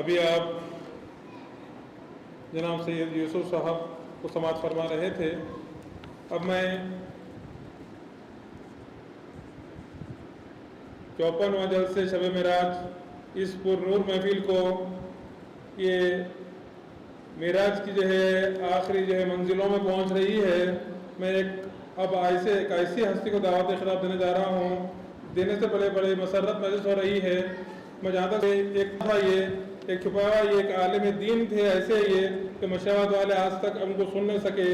ابھی آپ جناب سید یوسف صاحب کو سماعت فرما رہے تھے. اب میں 54واں جلسے شب معراج اس پر نور محفل کو یہ معراج کی جو ہے آخری جو ہے منزلوں میں پہنچ رہی ہے. میں اب ایک ایسی ہستی کو دعوت خطاب دینے جا رہا ہوں. دینے سے پہلے بڑی مسرت محسوس ہو رہی ہے. میں جانتا کہ ایک تھا یہ ایک چھپا ہوا یہ ایک عالم دین تھے ایسے یہ کہ مشاہد والے آج تک ان کو سن نہیں سکے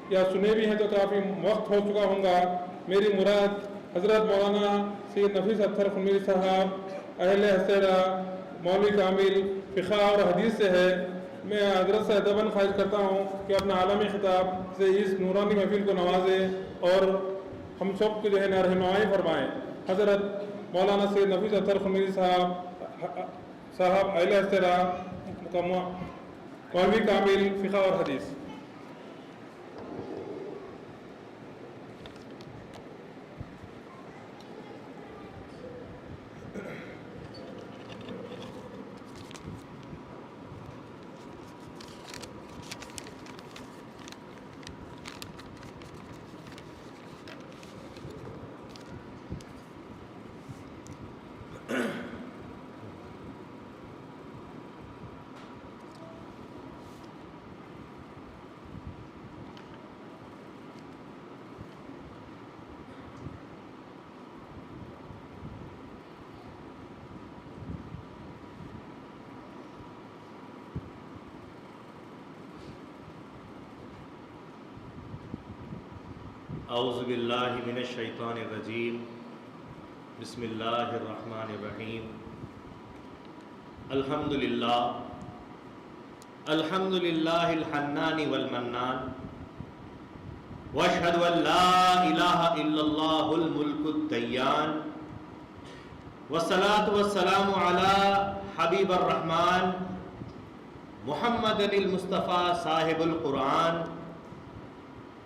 یا سنے بھی ہیں تو کافی وقت ہو چکا ہوں گا. میری مراد حضرت مولانا سید نفیس اطہر خمیری صاحب اہل حسیرہ مولوی کامل فقہ اور حدیث سے ہے. میں حضرت سے ادباً خواہش کرتا ہوں کہ اپنا عالمی خطاب سے اس نورانی محفل کو نوازے اور ہم سب کو جو ہے رہنمائی فرمائیں. حضرت مولانا سید نفیس اطہر خمیری صاحب اہل حسیرہ مولوی کامل فقہ اور حدیث. اعوذ باللہ من الشیطان الرجیم. بسم اللہ الرحمن الرحیم. الحمدللہ الحنان والمنان واشہد ان لا الہ الا اللہ الملک الدیان والصلاة والسلام علی حبیب الرحمن محمد المصطفیٰ صاحب القرآن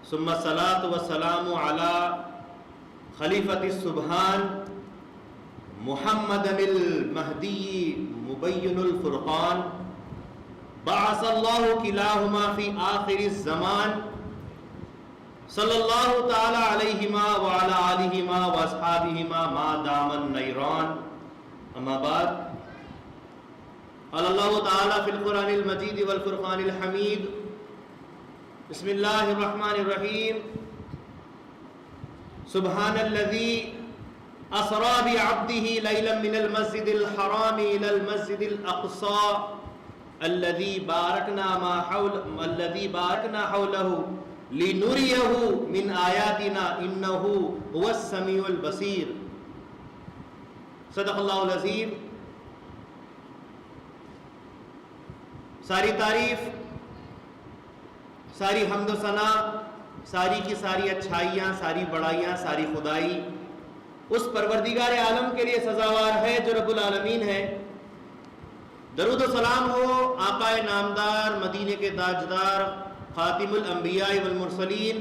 ثم الصلاة والسلام على خلیفۃ السبحان محمد المہدی مبین الفرقان بعث اللہ کلاہما فی آخر الزمان صلی اللہ تعالی علیہما وعلی آلہما واصحابہما ما دام النیران. اما بعد قال اللہ تعالی فی القرآن المجید والفرقان الحمید. بسم اللہ الرحمن الرحیم. سبحان الذی اسری بعبدہ لیلا من المسجد الحرام الی المسجد الاقصی الذی بارکنا حولہ لنریہ من آیاتنا انہ هو السمیع البصیر. صدق اللہ العظیم. ساری تعریف، ساری حمد و ثنا، ساری کی ساری اچھائیاں، ساری بڑائیاں، ساری خدائی اس پروردگار عالم کے لیے سزاوار ہے جو رب العالمین ہے. درود و سلام ہو آقا نامدار، مدینے کے تاجدار، خاتم الانبیاء والمرسلین،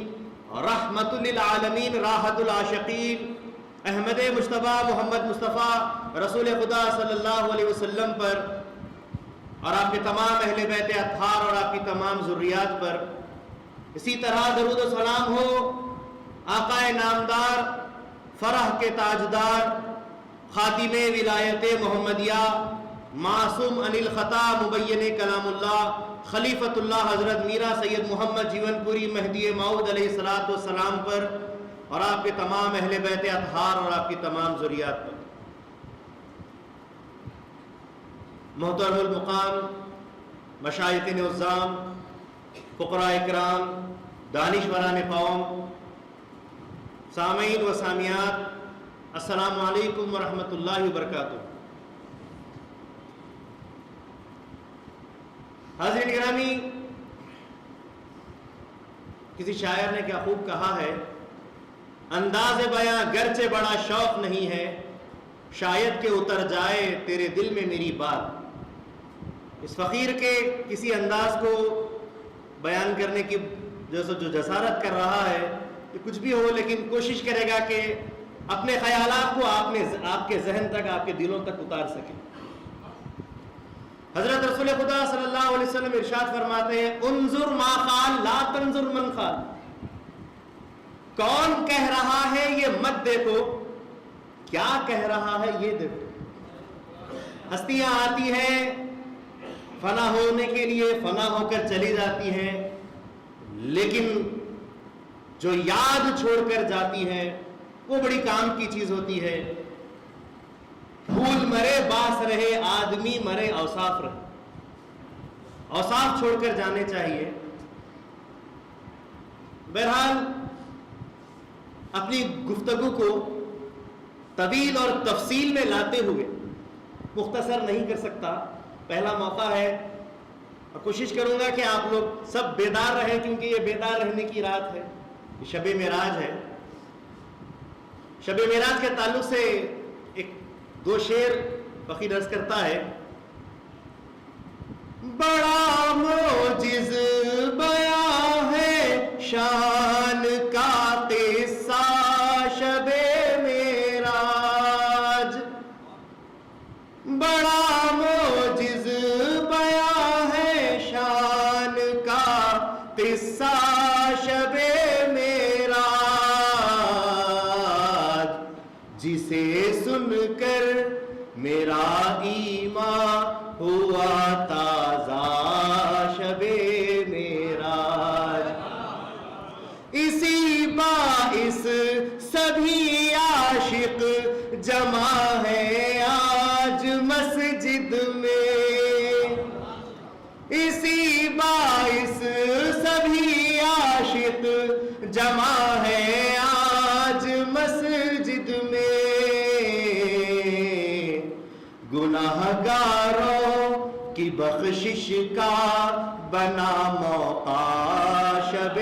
رحمت للعالمین، راحت العاشقین، احمد مجتبیٰ محمد مصطفیٰ رسول خدا صلی اللہ علیہ وسلم پر اور آپ کے تمام اہل بیت اطہار اور آپ کی تمام ذریات پر. اسی طرح درود و سلام ہو آقا نامدار، فرح کے تاجدار، خاتم ولایت محمدیہ، معصوم عن الخطا، مبین کلام اللہ، خلیفۃ اللہ حضرت میرا سید محمد جیون پوری مہدی موعود علیہ الصلوۃ والسلام پر اور آپ کے تمام اہل بیت اطہار اور آپ کی تمام ذریات پر. محترم المقام، مشائخ نظام، فقراء اکرام، دانشوران قوم، سامعین و سامعات، السلام علیکم ورحمۃ اللہ وبرکاتہ. حاضرین گرامی، کسی شاعر نے کیا خوب کہا ہے، انداز بیاں گرچہ بڑا شوق نہیں ہے، شاید کہ اتر جائے تیرے دل میں میری بات. اس فقیر کے کسی انداز کو بیان کرنے کی جو جسارت کر رہا ہے کہ کچھ بھی ہو لیکن کوشش کرے گا کہ اپنے خیالات کو آپ کے ذہن تک، آپ کے دلوں تک اتار سکے. حضرت رسول خدا صلی اللہ علیہ وسلم ارشاد فرماتے ہیں انظر ما قال لا تنظر من قال، کون کہہ رہا ہے یہ مت دیکھو، کیا کہہ رہا ہے یہ دیکھو۔ ہستیاں آتی ہیں فنا ہونے کے لیے، فنا ہو کر چلی جاتی ہیں، لیکن جو یاد چھوڑ کر جاتی ہے وہ بڑی کام کی چیز ہوتی ہے۔ پھول مرے باس رہے، آدمی مرے اوصاف رہے، اوصاف چھوڑ کر جانے چاہیے۔ بہرحال اپنی گفتگو کو طویل اور تفصیل میں لاتے ہوئے مختصر نہیں کر سکتا، پہلا موقع ہے اور کوشش کروں گا کہ آپ لوگ سب بیدار رہیں، کیونکہ یہ بیدار رہنے کی رات ہے، یہ شب معراج ہے۔ شب معراج کے تعلق سے ایک دو شعر فقیر عرض کرتا ہے، بڑا معجز بیاں ہے شان کا قصہ شب معراج، بڑا معجز بیاں ہے شان کا قصہ شب معراج، جسے سن کر میرا ایمان ہوا تازہ شب معراج، اسی باعث سبھی عاشق جمع ہے آج مسجد میں، اسی باعث سبھی عاشق جمع ہے آج مسجد میں، گناہگاروں کی بخشش کا بنا موقع شب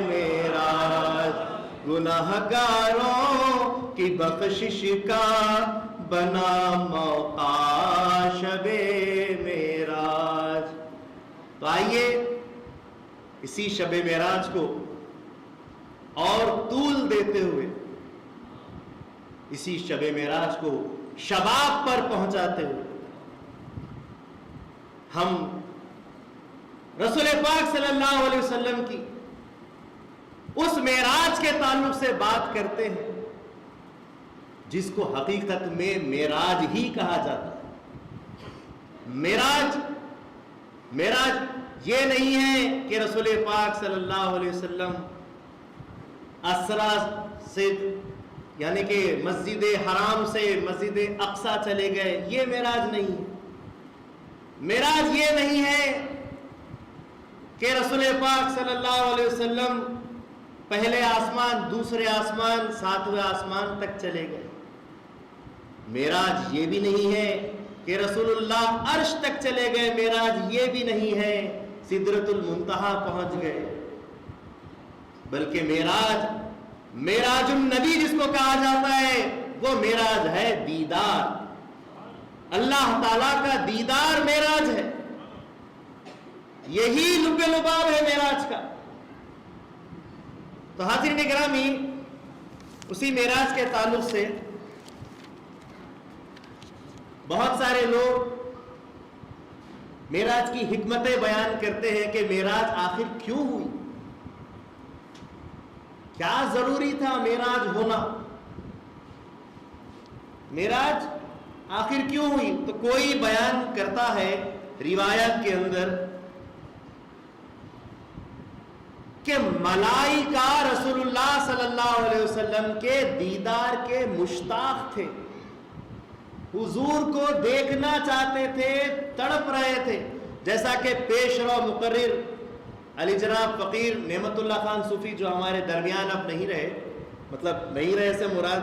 معراج، گناہگاروں کی بخشش کا بنا موقع شب معراج۔ تو آئیے اسی شب معراج کو اور طول دیتے ہوئے، اسی شب معراج کو شباب پر پہنچاتے ہوئے ہم رسول پاک صلی اللہ علیہ وسلم کی اس معراج کے تعلق سے بات کرتے ہیں جس کو حقیقت میں معراج ہی کہا جاتا ہے۔ معراج یہ نہیں ہے کہ رسول پاک صلی اللہ علیہ وسلم اسرا سے یعنی کہ مسجد حرام سے مسجد اقصی چلے گئے، یہ معراج نہیں ہے۔ معراج یہ نہیں ہے کہ رسول پاک صلی اللہ علیہ وسلم پہلے آسمان، دوسرے آسمان، ساتویں آسمان تک چلے گئے۔ معراج یہ بھی نہیں ہے کہ رسول اللہ عرش تک چلے گئے، معراج یہ بھی نہیں ہے سدرۃ المنتہا پہنچ گئے، بلکہ معراج النبی جس کو کہا جاتا ہے وہ معراج ہے دیدار، اللہ تعالیٰ کا دیدار معراج ہے، یہی لب لباب ہے معراج کا۔ تو حاضرین گرامی، اسی معراج کے تعلق سے بہت سارے لوگ معراج کی حکمتیں بیان کرتے ہیں کہ معراج آخر کیوں ہوئی، کیا ضروری تھا معراج ہونا، معراج آخر کیوں ہوئی۔ تو کوئی بیان کرتا ہے روایت کے اندر کہ ملائکہ رسول اللہ صلی اللہ علیہ وسلم کے دیدار کے مشتاق تھے، حضور کو دیکھنا چاہتے تھے، تڑپ رہے تھے، جیسا کہ پیش رو مقرر علی جناب فقیر نعمت اللہ خان صوفی جو ہمارے درمیان اب نہیں رہے، مطلب نہیں رہے سے مراد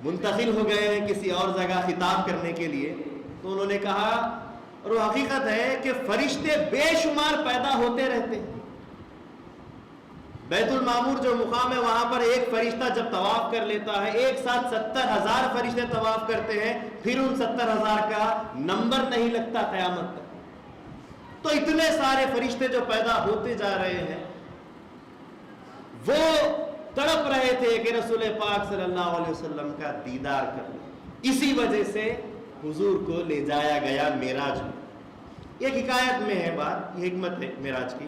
منتقل ہو گئے ہیں کسی اور جگہ خطاب کرنے کے لیے، تو انہوں نے کہا، اور وہ حقیقت ہے کہ فرشتے بے شمار پیدا ہوتے رہتے ہیں۔ بیت المعمور جو مقام ہے وہاں پر ایک فرشتہ جب طواف کر لیتا ہے، ایک ساتھ 70,000 فرشتے طواف کرتے ہیں، پھر ان 70,000 کا نمبر نہیں لگتا قیامت تک۔ تو اتنے سارے فرشتے جو پیدا ہوتے جا رہے ہیں، وہ تڑپ رہے تھے کہ رسول پاک صلی اللہ علیہ وسلم کا دیدار کر لیں۔ اسی وجہ سے حضور کو لے جایا گیا معراج میں. ایک حکایت میں ہے بات، یہ حکمت ہے معراج کی.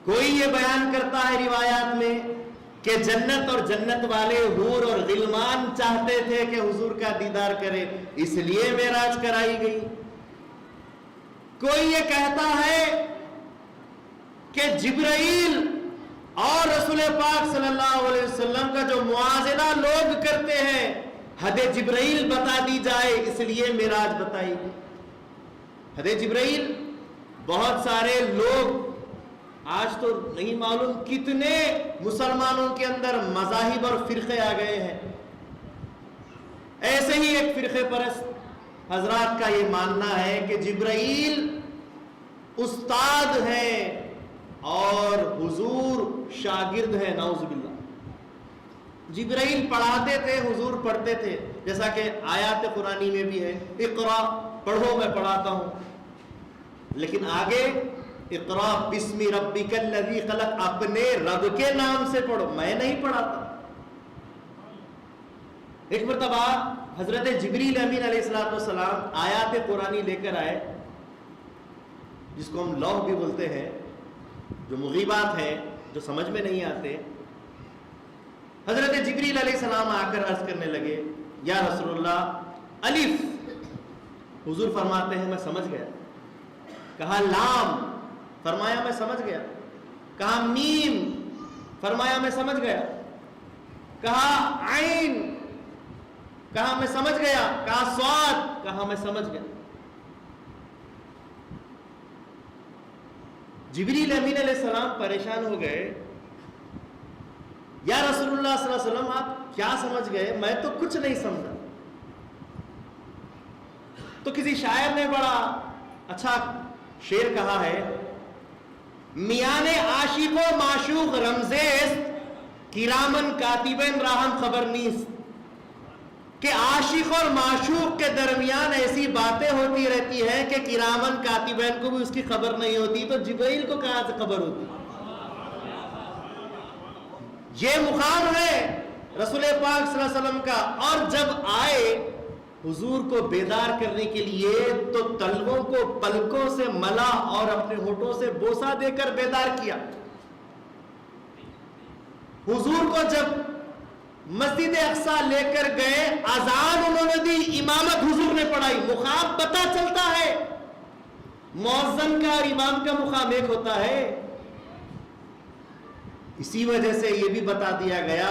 کوئی یہ بیان کرتا ہے روایات میں کہ جنت اور جنت والے حور اور غلمان چاہتے تھے کہ حضور کا دیدار کرے، اس لیے معراج کرائی گئی. کوئی یہ کہتا ہے کہ جبرائیل اور رسول پاک صلی اللہ علیہ وسلم کا جو موازنہ لوگ کرتے ہیں، حد جبرائیل بتا دی جائے اس لیے معراج بتائی گئی. حد جبرائیل بہت سارے لوگ، آج تو نہیں معلوم کتنے مسلمانوں کے اندر مذاہب اور فرقے آ گئے ہیں. ایسے ہی ایک فرقے پرست حضرات کا یہ ماننا ہے کہ جبرائیل استاد ہے اور حضور شاگرد ہے. نعوذ باللہ. جبرائیل پڑھاتے تھے، حضور پڑھتے تھے، جیسا کہ آیات قرآنی میں بھی ہے، اقرا پڑھو میں پڑھاتا ہوں. لیکن آگے اقرا بسم ربک الذی خلق، اپنے رب کے نام سے پڑھو، میں نہیں پڑھاتا. ایک مرتبہ حضرت جبریل امین علیہ السلام آیات قرآنی لے کر آئے، جس کو ہم لوح بھی بولتے ہیں، جو مغیبات ہیں، جو سمجھ میں نہیں آتے. حضرت جبریل علیہ السلام آ کر عرض کرنے لگے، یا رسول اللہ الف. حضور فرماتے ہیں میں سمجھ گیا. کہا لام، فرمایا میں سمجھ گیا. کہا میم، فرمایا میں سمجھ گیا. کہا عین، کہا میں سمجھ گیا. کہا صاد، کہا میں سمجھ گیا. جبریل امین علیہ السلام پریشان ہو گئے، یا رسول اللہ صلی اللہ علیہ وسلم آپ کیا سمجھ گئے؟ میں تو کچھ نہیں سمجھا. تو کسی شاعر نے بڑا اچھا شعر کہا ہے، میان عاشق و معشوق رمزیست، کرامن کاتبین راہم خبر نیست. کہ عاشق اور معشوق کے درمیان ایسی باتیں ہوتی رہتی ہیں کہ کرامن کاتبین کو بھی اس کی خبر نہیں ہوتی، تو جبرائیل کو کہاں سے خبر ہوتی؟ یہ مقام ہے رسول پاک صلی اللہ علیہ وسلم کا. اور جب آئے حضور کو بیدار کرنے کے لیے تو تلووں کو پلکوں سے ملا اور اپنے ہونٹوں سے بوسہ دے کر بیدار کیا. حضور کو جب مسجد اقصی لے کر گئے، اذان انہوں نے دی، امامت حضور نے پڑھائی. مقام پتہ چلتا ہے مؤذن کا اور امام کا مقام ایک ہوتا ہے. اسی وجہ سے یہ بھی بتا دیا گیا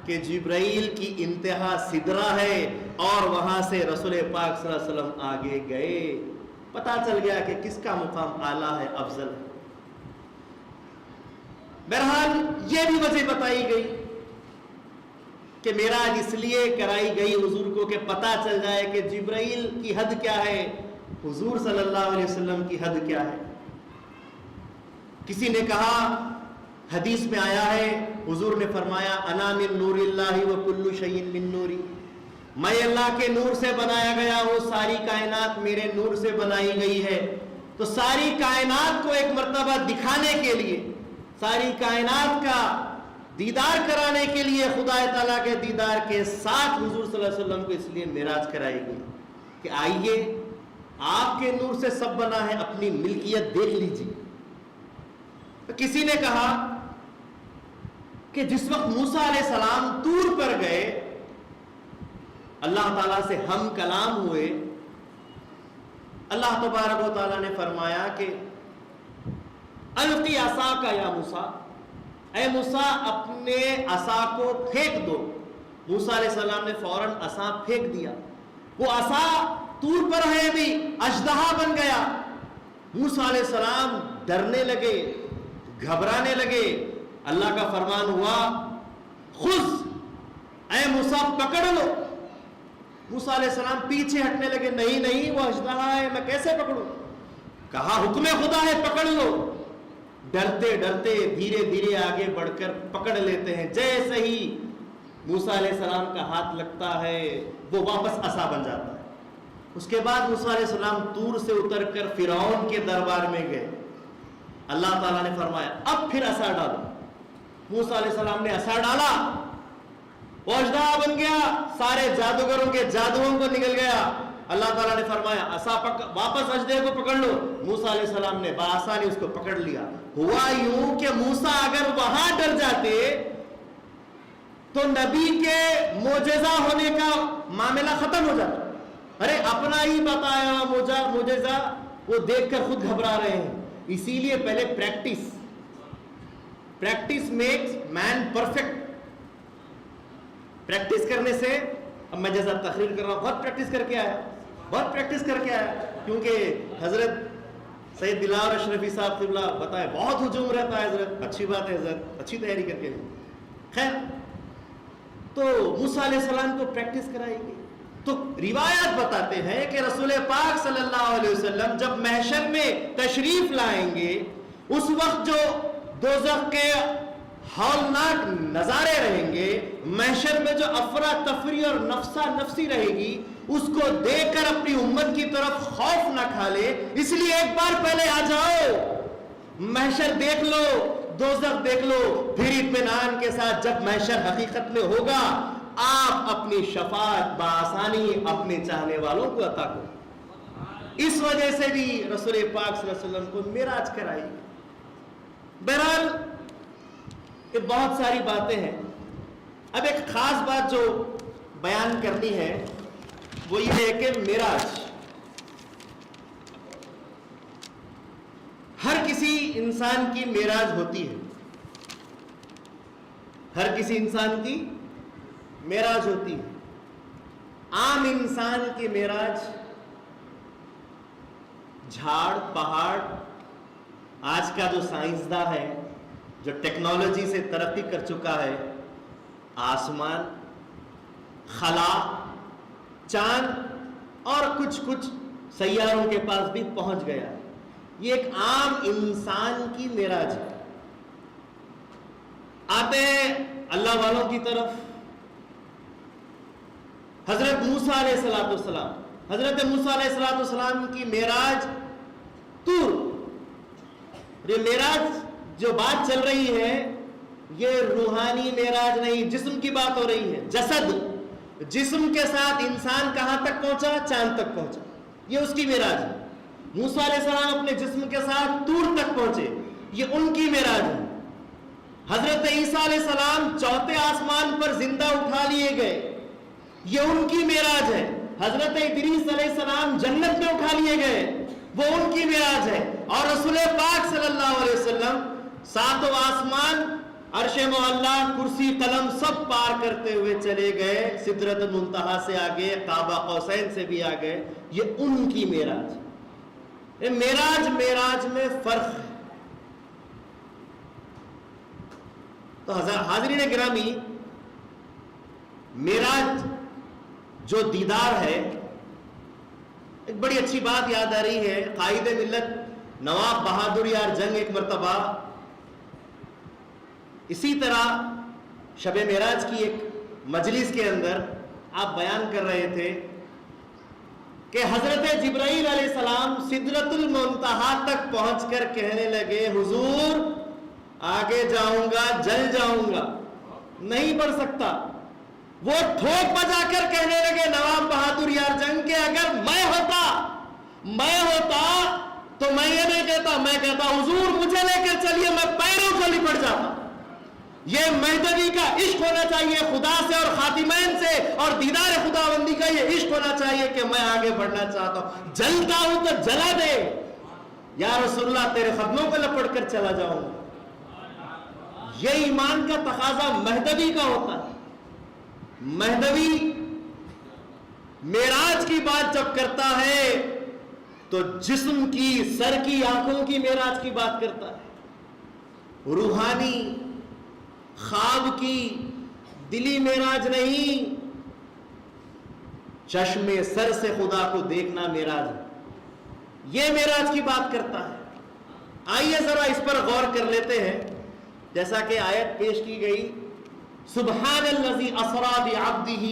کہ جبرائیل کی انتہا سدرہ ہے اور وہاں سے رسول پاک صلی اللہ علیہ وسلم آگے گئے. پتا چل گیا کہ کس کا مقام اعلیٰ ہے، افضل ہے. بہرحال یہ بھی وجہ بتائی گئی کہ معراج اس لیے کرائی گئی حضور کو کہ پتا چل جائے کہ جبرائیل کی حد کیا ہے، حضور صلی اللہ علیہ وسلم کی حد کیا ہے. کسی نے کہا، حدیث میں آیا ہے، حضور نے فرمایا انا من نور اللہ و کل شیء من نوری، میں اللہ کے نور سے بنایا گیا ہوں، ساری کائنات میرے نور سے بنائی گئی ہے. تو ساری کائنات کو ایک مرتبہ دکھانے کے لیے، ساری کائنات کا دیدار کرانے کے لیے، خدا تعالیٰ کے دیدار کے ساتھ حضور صلی اللہ علیہ وسلم کو اس لیے معراج کرائی گئی کہ آئیے آپ کے نور سے سب بنا ہے، اپنی ملکیت دیکھ لیجیے. کسی نے کہا کہ جس وقت موسیٰ علیہ السلام طور پر گئے، اللہ تعالیٰ سے ہم کلام ہوئے، اللہ تبارک و تعالیٰ نے فرمایا کہ القی عصاک یا موسیٰ، اے موسیٰ اپنے عصا کو پھینک دو. موسیٰ علیہ السلام نے فوراً عصا پھینک دیا. وہ عصا طور پر ہے بھی اژدہا بن گیا. موسیٰ علیہ السلام ڈرنے لگے، گھبرانے لگے. اللہ کا فرمان ہوا، خذ، اے موسیٰ پکڑ لو. موسیٰ علیہ السلام پیچھے ہٹنے لگے، نہیں نہیں وہ اژدہا ہے، میں کیسے پکڑوں؟ کہا حکم خدا ہے، پکڑ لو. ڈرتے ڈرتے دھیرے دھیرے آگے بڑھ کر پکڑ لیتے ہیں. جیسے ہی موسیٰ علیہ السلام کا ہاتھ لگتا ہے وہ واپس عصا بن جاتا ہے. اس کے بعد موسیٰ علیہ السلام طور سے اتر کر فرعون کے دربار میں گئے. اللہ تعالیٰ نے فرمایا اب پھر عصا ڈالو. موسیٰ علیہ السلام نے عصا ڈالا، وہ اژدہا بن گیا، سارے جادوگروں کے جادوؤں کو نکل گیا. اللہ تعالیٰ نے فرمایا واپس اژدہے کو پکڑ لو. موسیٰ علیہ السلام نے بآسانی اس کو پکڑ لیا. ہوا یوں کہ موسیٰ اگر وہاں ڈر جاتے تو نبی کے معجزہ ہونے کا معاملہ ختم ہو جاتا. ارے اپنا ہی بتایا معجزہ وہ دیکھ کر خود گھبرا رہے ہیں. اسی لیے پہلے practice makes man perfect. Practice کرنے سے، اب میں جیسا تقریر کر رہا ہوں، بہت پریکٹس کر کے آیا کیونکہ حضرت سید دلار اشرفی صاحب قبلہ بتائے بہت ہجوم رہتا ہے حضرت. اچھی بات ہے حضرت، اچھی تیاری کر کے. خیر، تو موسیٰ علیہ السلام کو پریکٹس کرائی گئی. تو روایات بتاتے ہیں کہ رسول پاک صلی اللہ علیہ وسلم جب محشر میں تشریف لائیں گے، اس وقت جو دوزخ کے ہولناک نظارے رہیں گے، محشر میں جو افراتفری اور نفسا نفسی رہے گی، اس کو دیکھ کر اپنی امت کی طرف خوف نہ کھا لے. اس لیے ایک بار پہلے آ جاؤ، محشر دیکھ لو، دوزخ دیکھ لو، پھر اطمینان کے ساتھ جب محشر حقیقت میں ہوگا آپ اپنی شفاعت بآسانی اپنے چاہنے والوں کو عطا کرو. اس وجہ سے بھی رسول پاک صلی اللہ علیہ وسلم کو معراج کرائی. بہرحال یہ بہت ساری باتیں ہیں. اب ایک خاص بات جو بیان کرنی ہے وہ یہ ہے کہ معراج ہر کسی انسان کی معراج ہوتی ہے. ہر کسی انسان کی معراج ہوتی ہے. عام انسان کی معراج جھاڑ پہاڑ، آج کا جو سائنسداں ہے، جو ٹیکنالوجی سے ترقی کر چکا ہے، آسمان، خلا، چاند اور کچھ سیاروں کے پاس بھی پہنچ گیا. یہ ایک عام انسان کی معراج ہے. آتے ہیں اللہ والوں کی طرف. حضرت موسیٰ علیہ السلام، حضرت موسیٰ علیہ السلام کی معراج طور. یہ معراج جو بات چل رہی ہے یہ روحانی معراج نہیں، جسم کی بات ہو رہی ہے. جسم کے ساتھ انسان کہاں تک پہنچا؟ چاند تک پہنچا. یہ اس کی معراج ہے. موسیٰ علیہ السلام اپنے جسم کے ساتھ طور تک پہنچے، یہ ان کی معراج ہے. حضرت عیسیٰ علیہ السلام چوتھے آسمان پر زندہ اٹھا لیے گئے، یہ ان کی معراج ہے. حضرت ادریس علیہ السلام جنت میں اٹھا لیے گئے، وہ ان کی معراج ہے. اور رسول پاک صلی اللہ علیہ وسلم ساتوں آسمان، عرش معلیٰ، کرسی، قلم سب پار کرتے ہوئے چلے گئے، سدرۃ المنتہا سے آگے، قاب قوسین سے بھی آگے. یہ ان کی معراج. معراج میں فرق ہے. تو حاضرین گرامی، معراج جو دیدار ہے، ایک بڑی اچھی بات یاد آ رہی ہے. قائد ملت نواب بہادر یار جنگ ایک مرتبہ اسی طرح شب معراج کی ایک مجلس کے اندر آپ بیان کر رہے تھے کہ حضرت جبرائیل علیہ السلام سدرۃ المنتہا تک پہنچ کر کہنے لگے، حضور آگے جاؤں گا جل جاؤں گا، نہیں بڑھ سکتا. وہ ٹھوک بجا کر کہنے لگے نواب بہادر یار جنگ کے اگر میں ہوتا تو میں یہ نہیں کہتا، میں کہتا حضور مجھے لے کر چلیے، میں پیروں کو لپٹ جاتا. یہ مہدوی کا عشق ہونا چاہیے خدا سے اور خاتمین سے، اور دیدار خداوندی کا یہ عشق ہونا چاہیے کہ میں آگے بڑھنا چاہتا ہوں. جلتا ہوں تو جلا دے یا رسول اللہ، تیرے قدموں کو لپٹ کر چلا جاؤں. یہ ایمان کا تقاضا مہدوی کا ہوتا ہے. مہدوی معراج کی بات جب کرتا ہے تو جسم کی، سر کی، آنکھوں کی معراج کی بات کرتا ہے. روحانی، خواب کی، دلی معراج نہیں. چشم سر سے خدا کو دیکھنا معراج ہے. یہ معراج کی بات کرتا ہے. آئیے ذرا اس پر غور کر لیتے ہیں. جیسا کہ آیت پیش کی گئی، سبحان الذی اسری بعبدہ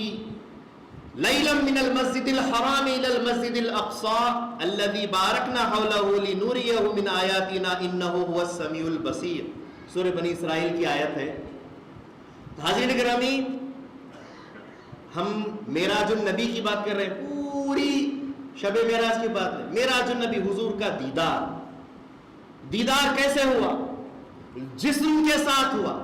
لیلا من المسجد الحرام الى المسجد الاقصى الذی بارکنا حولہ لنریہ من آیاتنا انہ هو السمیع البصیر. سورہ بنی اسرائیل کی آیت ہے. حاضرین گرامی، ہم معراج النبی کی بات کر رہے ہیں. پوری شب معراج کی بات ہے، معراج النبی حضور کا دیدار کیسے ہوا؟ جسم کے ساتھ ہوا۔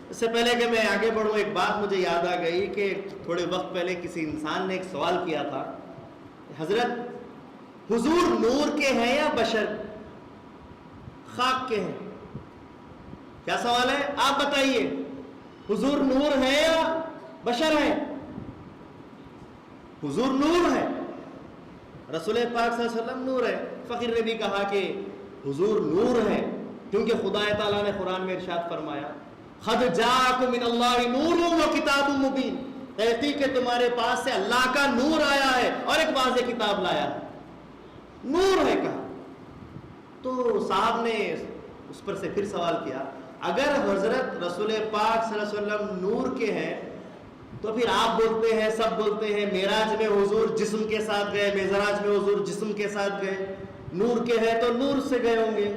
اس سے پہلے کہ میں آگے بڑھوں، ایک بات مجھے یاد آ گئی کہ تھوڑے وقت پہلے کسی انسان نے ایک سوال کیا تھا، حضرت حضور نور کے ہیں یا بشر خاک کے ہیں؟ کیا سوال ہے؟ آپ بتائیے، حضور نور ہے یا بشر ہے؟ حضور نور ہے، رسول پاک صلی اللہ علیہ وسلم نور ہے۔ فقیر نے بھی کہا کہ حضور نور ہے، کیونکہ خدا تعالیٰ نے قرآن میں ارشاد فرمایا قد جاءکم من اللہ نور و کتاب مبین، تحقیق کہ تمہارے پاس سے اللہ کا نور آیا ہے اور ایک واضح کتاب لایا ہے۔ نور ہے کہا، تو صاحب نے اس پر سے پھر سوال کیا، اگر حضرت رسول پاک صلی اللہ علیہ وسلم نور کے ہیں تو پھر آپ بولتے ہیں، سب بولتے ہیں معراج میں حضور جسم کے ساتھ گئے، معراج میں حضور جسم کے ساتھ گئے، نور کے ہیں تو نور سے گئے ہوں گے۔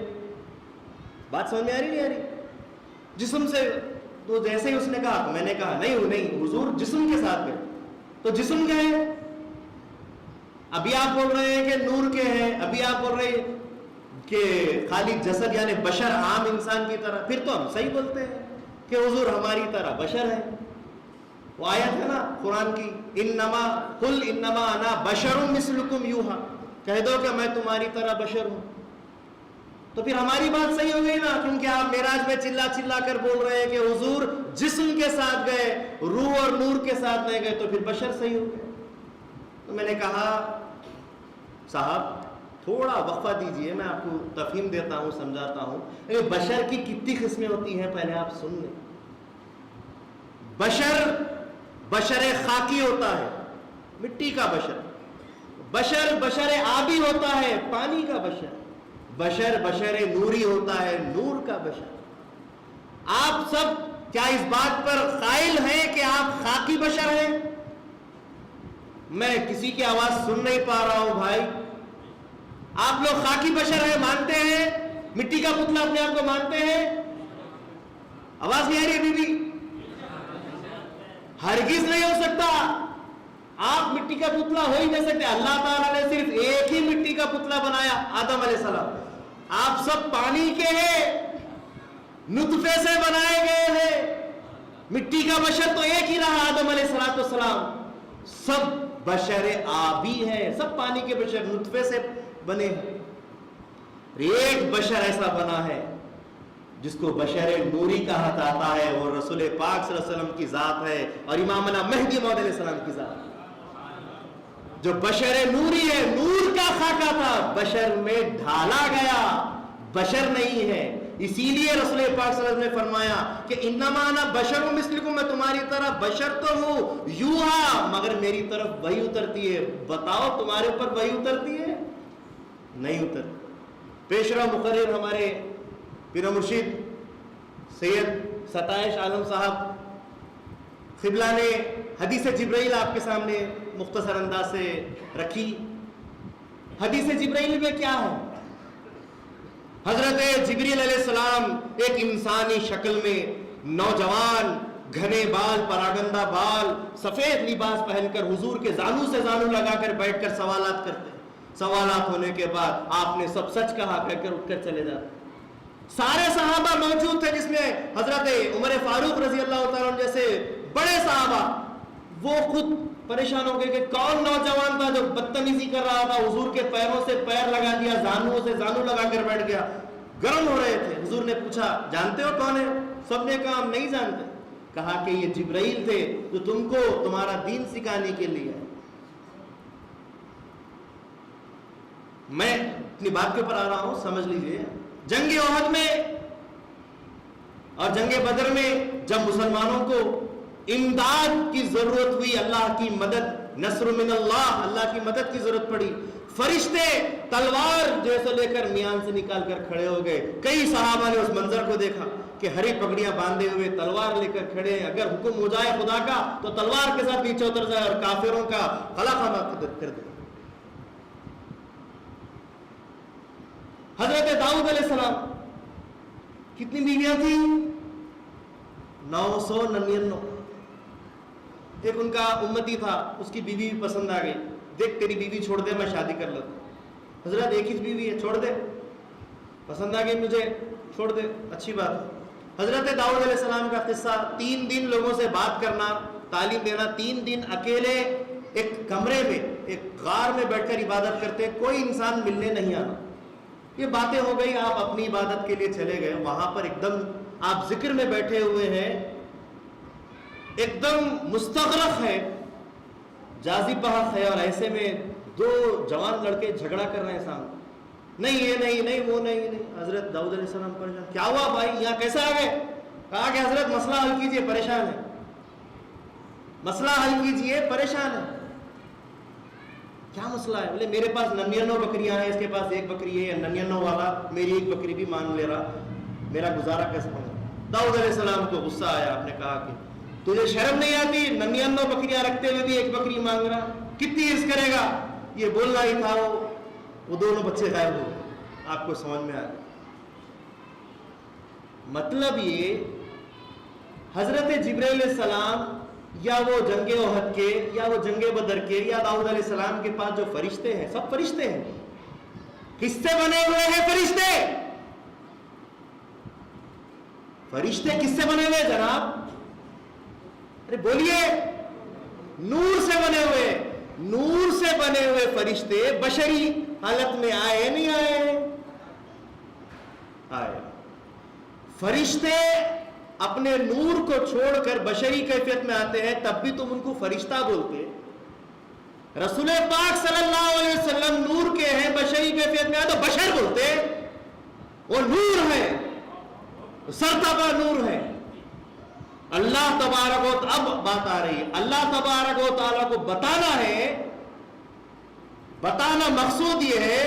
بات سمجھ میں آ رہی نہیں آ رہی؟ جسم سے تو جیسے ہی اس نے کہا تو میں نے کہا نہیں حضور جسم کے ساتھ گئے، تو جسم گئے۔ ابھی آپ بول رہے ہیں کہ نور کے ہیں، ابھی آپ بول رہے ہیں کہ خالی جسد یعنی بشر عام انسان کی طرح، پھر تو ہم صحیح بولتے ہیں کہ حضور ہماری طرح بشر ہے۔ وہ آیت ہے نا قرآن کی، قل انما انا بشر مثلکم یوحا، کہہ دو کہ میں تمہاری طرح بشر ہوں، تو پھر ہماری بات صحیح ہو گئی نا، کیونکہ آپ معراج میں چلا کر بول رہے ہیں کہ حضور جسم کے ساتھ گئے، روح اور نور کے ساتھ نہیں گئے، تو پھر بشر صحیح ہو گئے۔ تو میں نے کہا صاحب تھوڑا وقفہ دیجئے، میں آپ کو تفہیم دیتا ہوں، سمجھاتا ہوں۔ بشر کی کتنی قسمیں ہوتی ہیں پہلے آپ سن لیں۔ بشر خاکی ہوتا ہے، مٹی کا بشر، بشر آبی ہوتا ہے، پانی کا بشر نوری ہوتا ہے، نور کا بشر۔ آپ سب کیا اس بات پر قائل ہیں کہ آپ خاکی بشر ہیں؟ میں کسی کی آواز سن نہیں پا رہا ہوں بھائی۔ آپ لوگ خاکی بشر ہیں، مانتے ہیں؟ مٹی کا پتلا اپنے آپ کو مانتے ہیں؟ آواز نہیں آ رہی ابھی بھی؟ ہرگز نہیں ہو سکتا، آپ مٹی کا پتلا ہو ہی نہیں سکتے۔ اللہ تعالیٰ نے صرف ایک ہی مٹی کا پتلا بنایا، آدم علیہ السلام۔ آپ سب پانی کے ہیں، نطفے سے بنائے گئے ہیں، مٹی کا بشر تو ایک ہی رہا، آدم علیہ السلام۔ سب بشر آبی ہیں، سب پانی کے بشر، نطفے سے بنے ہیں۔ ایک بشر ایسا بنا ہے جس کو بشر نوری کہا جاتا ہے، وہ رسول پاک صلی اللہ علیہ وسلم کی ذات ہے اور امامنا مہدی موعود علیہ السلام کی ذات ہے، جو بشر نوری ہے، نور کا خاکہ تھا، بشر میں ڈھالا گیا، بشر نہیں ہے۔ اسی لیے رسول پاک صلی اللہ علیہ وسلم نے فرمایا کہ انما انا بشر مثلکم، میں تمہاری طرح بشر تو ہوں، یوحا، مگر میری طرف وحی اترتی ہے۔ بتاؤ تمہارے اوپر وحی اترتی ہے؟ نہیں اترتی۔ پیشرا مقرر ہمارے پیر مرشد سید ستائش عالم صاحب قبلہ نے حدیث جبرائیل آپ کے سامنے مختصر انداز سے رکھی۔ حدیث جبرائیل میں کیا ہے؟ حضرت جبریل علیہ السلام ایک انسانی شکل میں، نوجوان، گھنے بال، پراگندہ بال، سفید لباس پہن کر حضور کے زانو سے زانو لگا کر بیٹھ کر سوالات کرتے ہیں۔ سوالات ہونے کے بعد آپ نے سب سچ کہا کہہ کر اٹھ کر چلے جاتے۔ سارے صحابہ موجود تھے، جس میں حضرت عمر فاروق رضی اللہ تعالیٰ عنہ جیسے بڑے صحابہ، وہ خود پریشان ہو گئے کہ کون نوجوان تھا جو بدتمیزی کر رہا تھا، حضور کے پیروں سے پیر لگا دیا، زانوں سے زانو لگا کر بیٹھ گیا، گرم ہو رہے تھے۔ حضور نے پوچھا جانتے ہو کون ہے؟ سب نے کہا ہم نہیں جانتے۔ کہا کہ یہ جبرائیل تھے جو تم کو تمہارا دین سکھانے کے لیے۔ میں اپنی بات کے اوپر آ رہا ہوں، سمجھ لیجئے۔ جنگ احد میں اور جنگ بدر میں جب مسلمانوں کو امداد کی ضرورت ہوئی، اللہ کی مدد، نصر من اللہ کی مدد کی ضرورت پڑی، فرشتے تلوار جیسے لے کر میان سے نکال کر کھڑے ہو گئے۔ کئی صحابہ نے اس منظر کو دیکھا کہ ہری پگڑیاں باندھے ہوئے تلوار لے کر کھڑے ہیں، اگر حکم ہو جائے خدا کا تو تلوار کے ساتھ نیچے اتر جائے اور کافروں کا خلا خانہ کر دے۔ حضرت داؤد علیہ السلام کتنی بیویاں تھیں؟ 999۔ ایک ان کا امتی تھا، اس کی بیوی بھی پسند آ گئی، دیکھ تیری بیوی چھوڑ دے میں شادی کر لیتا ہوں. حضرت ایک ہی بیوی ہے, چھوڑ دے, پسند آ گئی مجھے, چھوڑ دے, اچھی بات. حضرت داؤد علیہ السلام کا قصہ, 3 دن لوگوں سے بات کرنا, تعلیم دینا, 3 دن اکیلے ایک کمرے میں ایک غار میں بیٹھ کر عبادت کرتے, کوئی انسان ملنے نہیں آنا. یہ باتیں ہو گئی, آپ اپنی عبادت کے لیے چلے گئے. وہاں پر ایک دم آپ ذکر میں بیٹھے ہوئے ہیں, ایک دم مستغرق ہے, جازی بحق ہے, اور ایسے میں 2 جوان لڑکے جھگڑا کر رہے ہیں سامنے. نہیں یہ نہیں وہ نہیں. حضرت داؤد علیہ السلام پریشان, کیا ہوا بھائی, یہاں کیسے آ گئے؟ کہا کہ حضرت مسئلہ حل کیجئے, پریشان ہے. مسئلہ حل کیجئے, پریشان ہے. کیا مسئلہ ہے؟ بولے میرے پاس 99 بکریاں ہیں, اس کے پاس 1 بکری ہے, 99 والا میری 1 بکری بھی مان لے رہا, میرا گزارا کیسے ہوگا؟ داؤد علیہ السلام کو غصہ آیا, آپ نے کہا کہ تجھے شرم نہیں آتی, 99 بکریاں رکھتے ہوئے بھی 1 بکری مانگ رہا, کتنی عرض کرے گا؟ یہ بولنا ہی تھا. وہ دونوں بچے غائب ہو گئے. آپ کو سمجھ میں آ گیا مطلب؟ یہ حضرت جبرائیل علیہ السلام یا وہ جنگ احد کے یا وہ جنگ بدر کے یا داؤد علیہ السلام کے پاس جو فرشتے ہیں, سب فرشتے ہیں. کس سے بنے ہوئے ہیں فرشتے؟ فرشتے کس سے بنے ہوئے جناب؟ ارے بولیے. نور سے بنے ہوئے. نور سے بنے ہوئے فرشتے بشری حالت میں آئے نہیں آئے؟ آئے. فرشتے اپنے نور کو چھوڑ کر بشری کیفیت میں آتے ہیں, تب بھی تم ان کو فرشتہ بولتے. رسول پاک صلی اللہ علیہ وسلم نور کے ہیں, بشری کیفیت میں آئے تو بشر بولتے. وہ نور ہے, سرتابہ نور ہے. اللہ تبارک و اب بات آ رہی ہے, اللہ تبارک و تعالیٰ کو بتانا ہے. بتانا مقصود یہ ہے,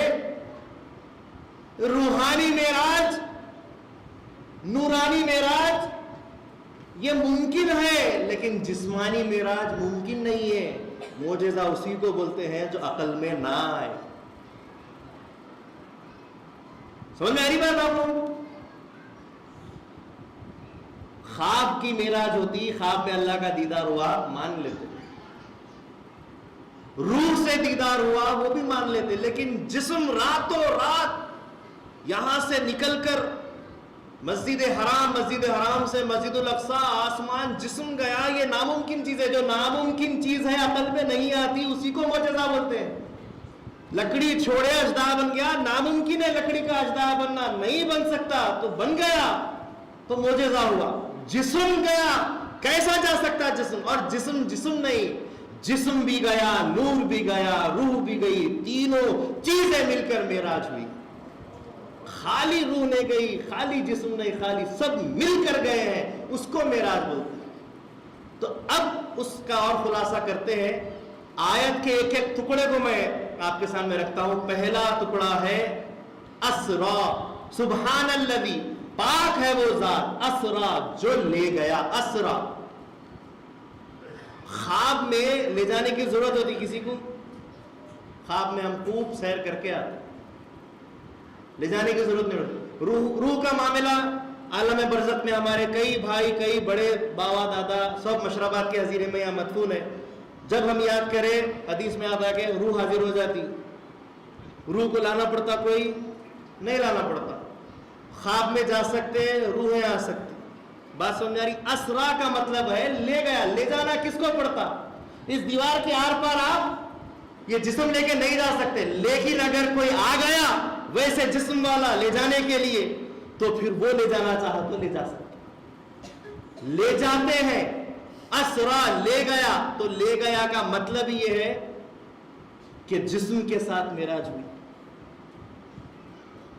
روحانی معراج, نورانی معراج یہ ممکن ہے, لیکن جسمانی معراج ممکن نہیں ہے. معجزہ اسی کو بولتے ہیں جو عقل میں نہ آئے. سمجھ میں آ رہی بات آپ لوگوں کو؟ خواب کی معراج ہوتی, خواب میں اللہ کا دیدار ہوا, مان لیتے. روح سے دیدار ہوا, وہ بھی مان لیتے. لیکن جسم راتوں رات یہاں سے نکل کر مسجد حرام سے مسجد الاقصی, آسمان, جسم گیا, یہ ناممکن چیز ہے. جو ناممکن چیز ہے عقل میں نہیں آتی, اسی کو معجزہ بولتے ہیں. لکڑی چھوڑے اژدہا بن گیا, ناممکن ہے لکڑی کا اژدہا بننا, نہیں بن سکتا, تو بن گیا تو معجزہ ہوا. جسم گیا, کیسا جا سکتا جسم؟ اور جسم نہیں, جسم بھی گیا, نور بھی گیا, روح بھی گئی, تینوں چیزیں مل کر معراج ہوئی. خالی روح نہیں گئی, خالی جسم نہیں, خالی سب مل کر گئے ہیں, اس کو معراج بولتے ہیں. تو اب اس کا اور خلاصہ کرتے ہیں. آیت کے ایک ایک ٹکڑے کو میں آپ کے سامنے رکھتا ہوں. پہلا ٹکڑا ہے اسرا, سبحان الذی, پاک ہے وہ ذات, اسرا جو لے گیا. اسرا خواب میں لے جانے کی ضرورت ہوتی کسی کو؟ خواب میں ہم خوب سیر کر کے آتے, لے جانے کی ضرورت نہیں ہوتی. روح کا معاملہ عالم برزخ میں ہمارے کئی بھائی, کئی بڑے باوا دادا سب مشربات کے حضیرے میں یہاں مدفون ہے. جب ہم یاد کریں, حدیث میں یاد آ کے روح حاضر ہو جاتی. روح کو لانا پڑتا, کوئی نہیں لانا پڑتا. خواب میں جا سکتے ہیں, روحیں آ سکتی. بات سمجھ آ رہی؟ اسرا کا مطلب ہے لے گیا. لے جانا کس کو پڑتا؟ اس دیوار کے آر پار آپ یہ جسم لے کے نہیں جا سکتے, لیکن اگر کوئی آ گیا ویسے جسم والا لے جانے کے لیے, تو پھر وہ لے جانا چاہا تو لے جا سکتے. لے جاتے ہیں. اسرا لے گیا, تو لے گیا کا مطلب یہ ہے کہ جسم کے ساتھ معراج ہوئی.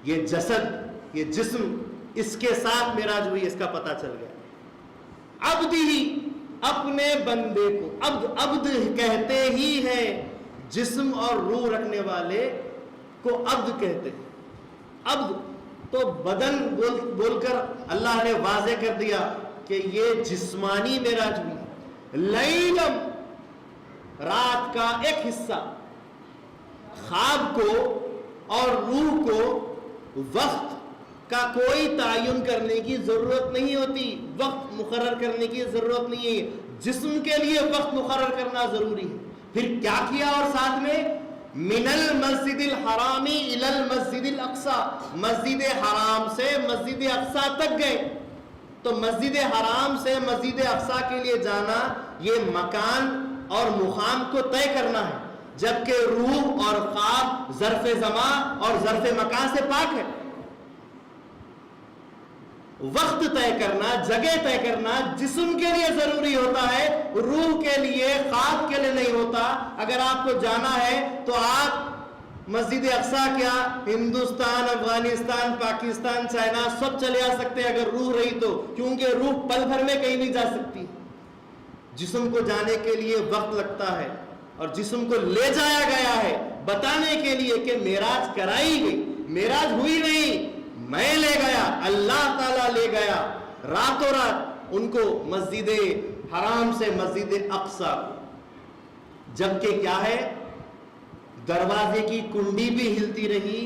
یہ جسد, یہ جسم, اس کے ساتھ معراج ہوئی, اس کا پتہ چل گیا. عبدی, اپنے بندے کو عبد کہتے ہی ہیں. جسم اور روح رکھنے والے کو عبد کہتے ہیں. عبد تو بدن بول کر اللہ نے واضح کر دیا کہ یہ جسمانی معراج ہوئی. لیلم, رات کا ایک حصہ. خواب کو اور روح کو وقت کا کوئی تعین کرنے کی ضرورت نہیں ہوتی, وقت مقرر کرنے کی ضرورت نہیں ہے. جسم کے لیے وقت مقرر کرنا ضروری ہے, پھر کیا کیا اور ساتھ میں من المسجد الحرامی الی المسجد الاقصی، مسجد حرام سے مسجد اقصی تک گئے. تو مسجد حرام سے مسجد اقصی کے لیے جانا یہ مکان اور مقام کو طے کرنا ہے، جبکہ روح اور خواب ظرف زمان اور ظرف مکان سے پاک ہے. وقت طے کرنا، جگہ طے کرنا جسم کے لیے ضروری ہوتا ہے، روح کے لیے، خواب کے لیے نہیں ہوتا. اگر آپ کو جانا ہے تو آپ مسجد اقصی کیا ہندوستان، افغانستان، پاکستان، چائنا سب چلے آ سکتے ہیں اگر روح رہی تو، کیونکہ روح پل بھر میں کہیں نہیں جا سکتی. جسم کو جانے کے لیے وقت لگتا ہے، اور جسم کو لے جایا گیا ہے بتانے کے لیے کہ معراج کرائی گئی. معراج ہوئی نہیں، میں لے گیا، اللہ تعالیٰ لے گیا راتوں رات ان کو مسجد حرام سے مسجد اقصی. جبکہ کیا ہے، دروازے کی کنڈی بھی ہلتی رہی،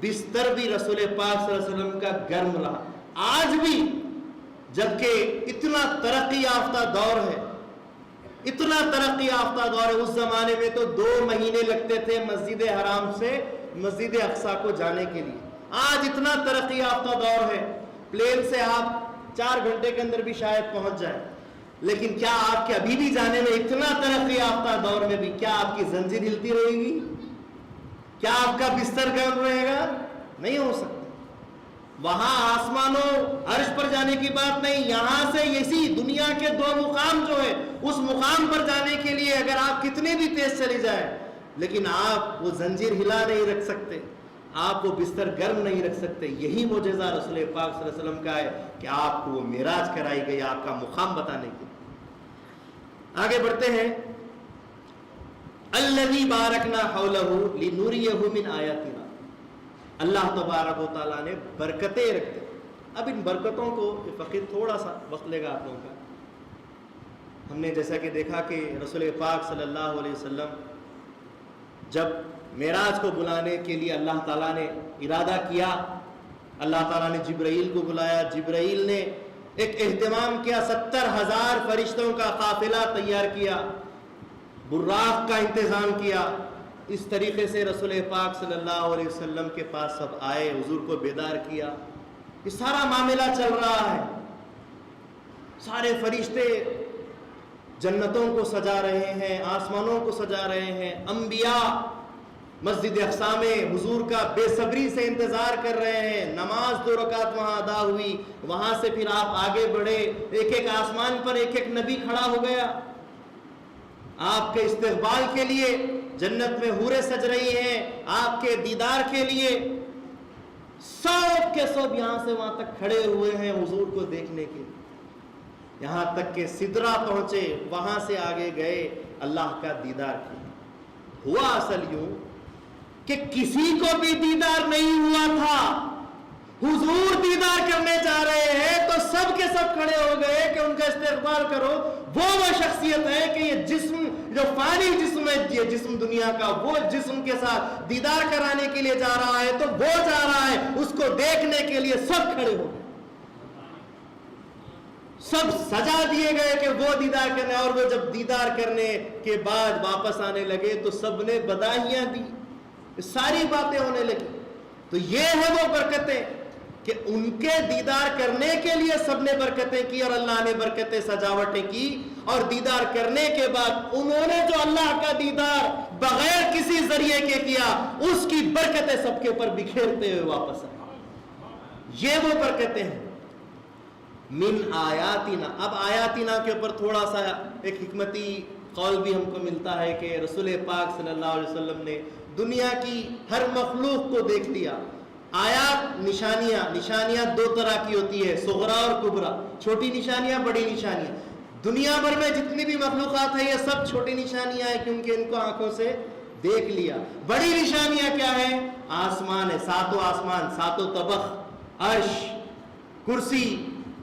بستر بھی رسول پاک صلی اللہ علیہ وسلم کا گرم رہا آج بھی. جبکہ اتنا ترقی یافتہ دور ہے، اتنا ترقی یافتہ دور ہے. اس زمانے میں تو 2 مہینے لگتے تھے مسجد حرام سے مسجد اقصی کو جانے کے لیے. آج اتنا ترقی یافتہ دور ہے، پلین سے آپ 4 گھنٹے کے اندر بھی شاید پہنچ جائیں. لیکن کیا آپ کے ابھی بھی جانے میں اتنا ترقی یافتہ دور میں بھی کیا آپ کی زنجیر ہلتی رہے گی؟ کیا آپ کا بستر گرم رہے گا؟ نہیں ہو سکتا. وہاں آسمانوں عرش پر جانے کی بات نہیں، یہاں سے اسی دنیا کے 2 مقام جو ہے اس مقام پر جانے کے لیے اگر آپ کتنے بھی تیز چلی جائیں لیکن آپ وہ زنجیر ہلا نہیں رکھ سکتے، آپ وہ بستر گرم نہیں رکھ سکتے. یہی معجزہ رسول پاک صلی اللہ علیہ وسلم کا ہے کہ آپ کو وہ معراج کرائی گئی آپ کا مقام بتانے کے. آگے بڑھتے ہیں. الذی بارکنا حولہ لنریہ من آیاتنا، اللہ تبارک و تعالیٰ نے برکتیں رکھ دی. اب ان برکتوں کو فقیر تھوڑا سا وقت لے گا آپ لوگوں کا. ہم نے جیسا کہ دیکھا کہ رسول پاک صلی اللہ علیہ وسلم جب معراج کو بلانے کے لیے اللہ تعالیٰ نے ارادہ کیا، اللہ تعالیٰ نے جبرائیل کو بلایا، جبرائیل نے ایک اہتمام کیا، 70,000 فرشتوں کا قافلہ تیار کیا، براق کا انتظام کیا. اس طریقے سے رسول پاک صلی اللہ علیہ وسلم کے پاس سب آئے، حضور کو بیدار کیا. یہ سارا معاملہ چل رہا ہے، سارے فرشتے جنتوں کو سجا رہے ہیں، آسمانوں کو سجا رہے ہیں، انبیاء مسجد اقصی میں حضور کا بے صبری سے انتظار کر رہے ہیں. نماز 2 رکعت وہاں ادا ہوئی، وہاں سے پھر آپ آگے بڑھے، ایک آسمان پر ایک نبی کھڑا ہو گیا. آپ کے استقبال کے لیے جنت میں حوریں سج رہی ہیں، آپ کے دیدار کے لیے سب کے سب یہاں سے وہاں تک کھڑے ہوئے ہیں حضور کو دیکھنے کے. یہاں تک کہ سدرہ پہنچے، وہاں سے آگے گئے، اللہ کا دیدار کیا. ہوا اصل یوں کہ کسی کو بھی دیدار نہیں ہوا تھا، حضور دیدار کرنے جا رہے ہیں تو سب کے سب کھڑے ہو گئے کہ ان کا استقبال کرو. وہ شخصیت ہے کہ یہ جسم جو فانی جسم ہے، یہ جسم دنیا کا، وہ جسم کے ساتھ دیدار کرانے کے لیے جا رہا ہے تو وہ جا رہا ہے اس کو دیکھنے کے لیے. سب کھڑے ہو گئے، سب سجا دیے گئے کہ وہ دیدار کرنے. اور وہ جب دیدار کرنے کے بعد واپس آنے لگے تو سب نے بداہیاں دی، ساری باتیں ہونے لگی. تو یہ ہے وہ برکتیں کہ ان کے دیدار کرنے کے لیے سب نے برکتیں کی اور اللہ نے برکتیں سجاوٹیں کی. اور دیدار کرنے کے بعد انہوں نے جو اللہ کا دیدار بغیر کسی ذریعے کے کیا، اس کی برکتیں سب کے اوپر بکھیرتے ہوئے واپس آئے. یہ وہ برکتیں ہیں. من آیاتنا. اب آیاتنا کے اوپر تھوڑا سا ایک حکمتی قول بھی ہم کو ملتا ہے کہ رسول پاک صلی اللہ علیہ وسلم نے دنیا کی ہر مخلوق کو دیکھ لیا. آیات نشانیاں 2 طرح کی ہوتی ہے، صغرا اور کبرا. چھوٹی نشانیاں، بڑی نشانیاں. دنیا بھر میں جتنی بھی مخلوقات ہیں یہ سب چھوٹی نشانیاں ہیں کیونکہ ان کو آنکھوں سے دیکھ لیا. بڑی نشانیاں کیا ہیں؟ آسمان ہے، 7 آسمان، 7 طبق، عرش، کرسی،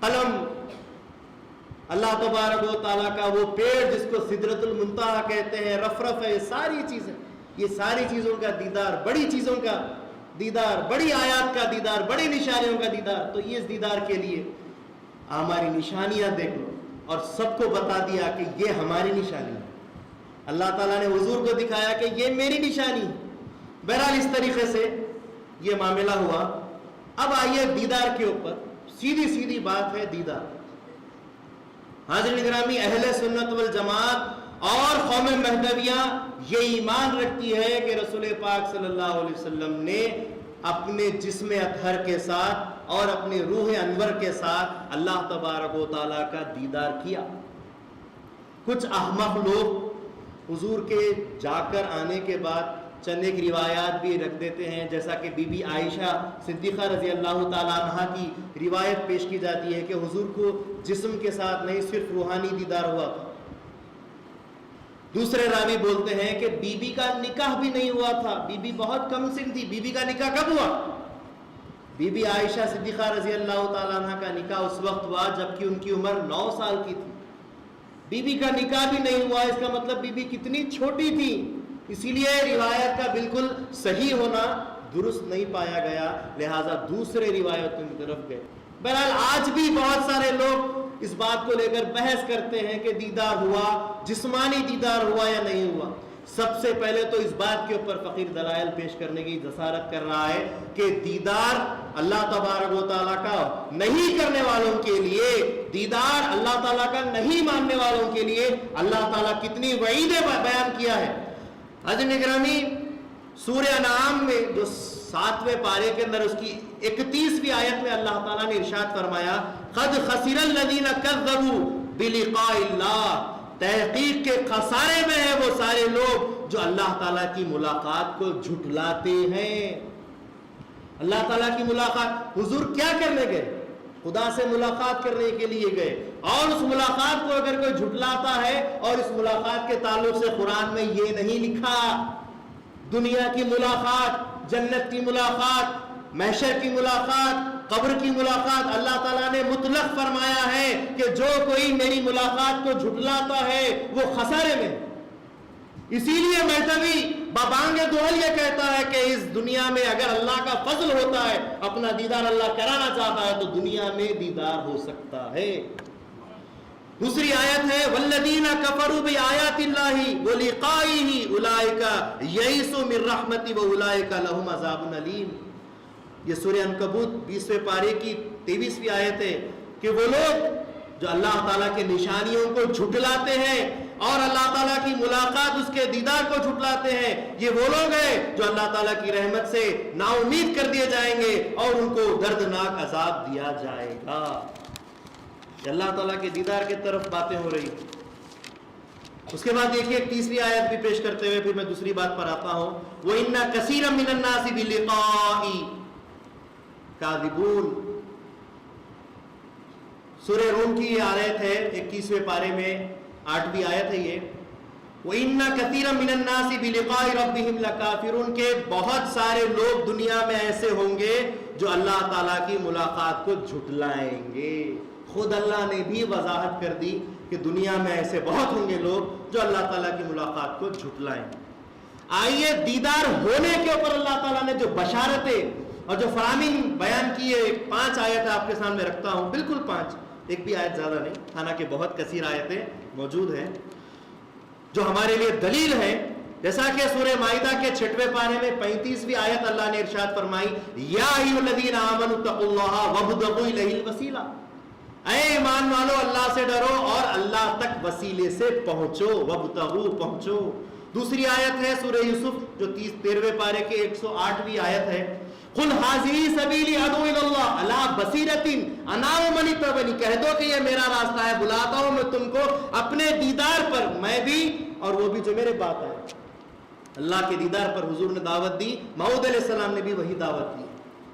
قلم، اللہ تبارک و تعالیٰ کا وہ پیڑ جس کو سدرۃ المنتہا کہتے ہیں، رفرف ہے. یہ ساری چیزیں، یہ ساری چیزوں کا دیدار، بڑی چیزوں کا دیدار، بڑی آیات کا دیدار، بڑی نشانیوں کا دیدار. تو یہ اس دیدار کے لیے ہماری نشانیاں دیکھ لو، اور سب کو بتا دیا کہ یہ ہماری نشانی ہے. اللہ تعالیٰ نے حضور کو دکھایا کہ یہ میری نشانی ہے. بہرحال اس طریقے سے یہ معاملہ ہوا. اب آئیے دیدار کے اوپر. سیدھی سیدھی بات ہے دیدار. حاضرین گرامی، اہل سنت والجماعت اور قوم مہدویہ یہ ایمان رکھتی ہے کہ رسول پاک صلی اللہ علیہ وسلم نے اپنے جسم اطہر کے ساتھ اور اپنے روح انور کے ساتھ اللہ تبارک و تعالیٰ کا دیدار کیا. کچھ احمق لوگ حضور کے جا کر آنے کے بعد چند ایک روایات بھی رکھ دیتے ہیں، جیسا کہ بی بی عائشہ صدیقہ رضی اللہ تعالیٰ عنہ کی روایت پیش کی جاتی ہے کہ حضور کو جسم کے ساتھ نہیں صرف روحانی دیدار ہوا تھا. دوسرے راوی بولتے ہیں کہ بی بی کا نکاح بھی نہیں ہوا تھا، بی بی بہت کم سن تھی. بی بی کا نکاح کب ہوا؟ بی بی عائشہ صدیقہ رضی اللہ تعالیٰ عنہ کا نکاح اس وقت ہوا جبکہ ان کی عمر 9 سال کی تھی. بی بی کا نکاح بھی نہیں ہوا، اس کا مطلب بی بی کتنی چھوٹی تھی. اسی لیے روایت کا بالکل صحیح ہونا درست نہیں پایا گیا، لہٰذا دوسرے روایتوں کی طرف گئے. بہرحال آج بھی بہت سارے لوگ اس بات کو لے کر بحث کرتے ہیں کہ دیدار ہوا، جسمانی دیدار ہوا یا نہیں ہوا. سب سے پہلے تو اس بات کے اوپر فقیر دلائل پیش کرنے کی جسارت کر رہا ہے کہ دیدار اللہ تبارک و تعالیٰ کا نہیں کرنے والوں کے لیے، دیدار اللہ تعالیٰ کا نہیں ماننے والوں کے لیے اللہ تعالیٰ کتنی وعیدیں بیان کیا ہے. حضرت گرامی، سورہ انعام میں جو 7ویں پارے کے اندر اس کی 31ویں آیت میں اللہ تعالیٰ نے ارشاد فرمایا قد خسر الذین کذبوا بلقاء اللہ، تحقیق کے خسارے میں ہیں وہ سارے لوگ جو اللہ تعالیٰ کی ملاقات کو جھٹلاتے ہیں. اللہ تعالیٰ کی ملاقات، حضور کیا کرنے گئے؟ خدا سے ملاقات کرنے کے لیے گئے، اور اس ملاقات کو اگر کوئی جھٹلاتا ہے، اور اس ملاقات کے تعلق سے قرآن میں یہ نہیں لکھا دنیا کی ملاقات، جنت کی ملاقات، محشر کی ملاقات، قبر کی ملاقات. اللہ تعالیٰ نے مطلق فرمایا ہے کہ جو کوئی میری ملاقات کو جھٹلاتا ہے وہ خسارے میں. اسی لیے مہدوی بابانگ دوہل یہ کہتا ہے کہ اس دنیا میں اگر اللہ کا فضل ہوتا ہے، اپنا دیدار اللہ کرانا چاہتا ہے تو دنیا میں دیدار ہو سکتا ہے. دوسری آیت ہے والذین کفروا بآیات اللہ ولقائہ اولئک یئسوا من رحمتی واولئک لهم عذاب علیم. یہ سورہ عنکبوت 20ویں پارے کی 23ویں آیت ہے کہ وہ لوگ جو اللہ تعالیٰ کے نشانیوں کو جھٹلاتے ہیں اور اللہ تعالیٰ کی ملاقات، اس کے دیدار کو جھٹلاتے ہیں، یہ وہ لوگ ہیں جو اللہ تعالیٰ کی رحمت سے نا امید کر دیے جائیں گے اور ان کو دردناک عذاب دیا جائے گا. اللہ تعالیٰ کے دیدار کی طرف باتیں ہو رہی. اس کے بعد دیکھیے ایک تیسری آیت بھی پیش کرتے ہوئے پھر میں دوسری بات پر آتا ہوں. وَإِنَّ كَثِيرًا مِّنَ النَّاسِ بِلِقَاءِ كَاذِبُونَ. سورہ روم کی یہ آیت ہے 21ویں پارے میں 8ویں آیت ہے یہ. وَإِنَّ كَثِيرًا مِّنَ النَّاسِ بِلِقَاءِ رَبِّهِمْ لَكَافِرُونَ کہ بہت سارے لوگ دنیا میں ایسے ہوں گے جو اللہ تعالیٰ کی ملاقات کو جھٹلائیں گے. خود اللہ نے بھی وضاحت کر دی کہ دنیا میں ایسے بہت ہوں گے لوگ جو اللہ تعالیٰ کی ملاقات کو جھٹلائیں. آئیے دیدار ہونے کے اوپر اللہ تعالیٰ نے جو بشارتیں اور جو فرامین بیان کیے، 5 آیت آپ کے سامنے رکھتا ہوں، بالکل 5، ایک بھی آیت زیادہ نہیں، حالانکہ بہت کثیر آیتیں موجود ہیں جو ہمارے لیے دلیل ہے. جیسا کہ سورہ مائدہ کے 6ویں پارے میں 35ویں آیت اللہ نے ارشاد فرمائی یا ایھا الذین آمنوا اتقوا اللہ وابتغوا الیہ الوسیلہ. اے ایمان والو اللہ سے ڈرو اور اللہ تک وسیلے سے پہنچو، وابتغوا پہنچو. دوسری آیت ہے سورہ یوسف جو 13ویں پارے کے 108ویں آیت ہے قل ھذہ سبیلی ادعو الی اللہ علی بصیرۃ انا ومن اتبعنی. کہہ دو کہ یہ میرا راستہ ہے، بلاتا ہوں میں تم کو اپنے دیدار پر، میں بھی اور وہ بھی جو میرے بعد آئے. اللہ کے دیدار پر حضور نے دعوت دی، موعود علیہ السلام نے بھی وہی دعوت دی.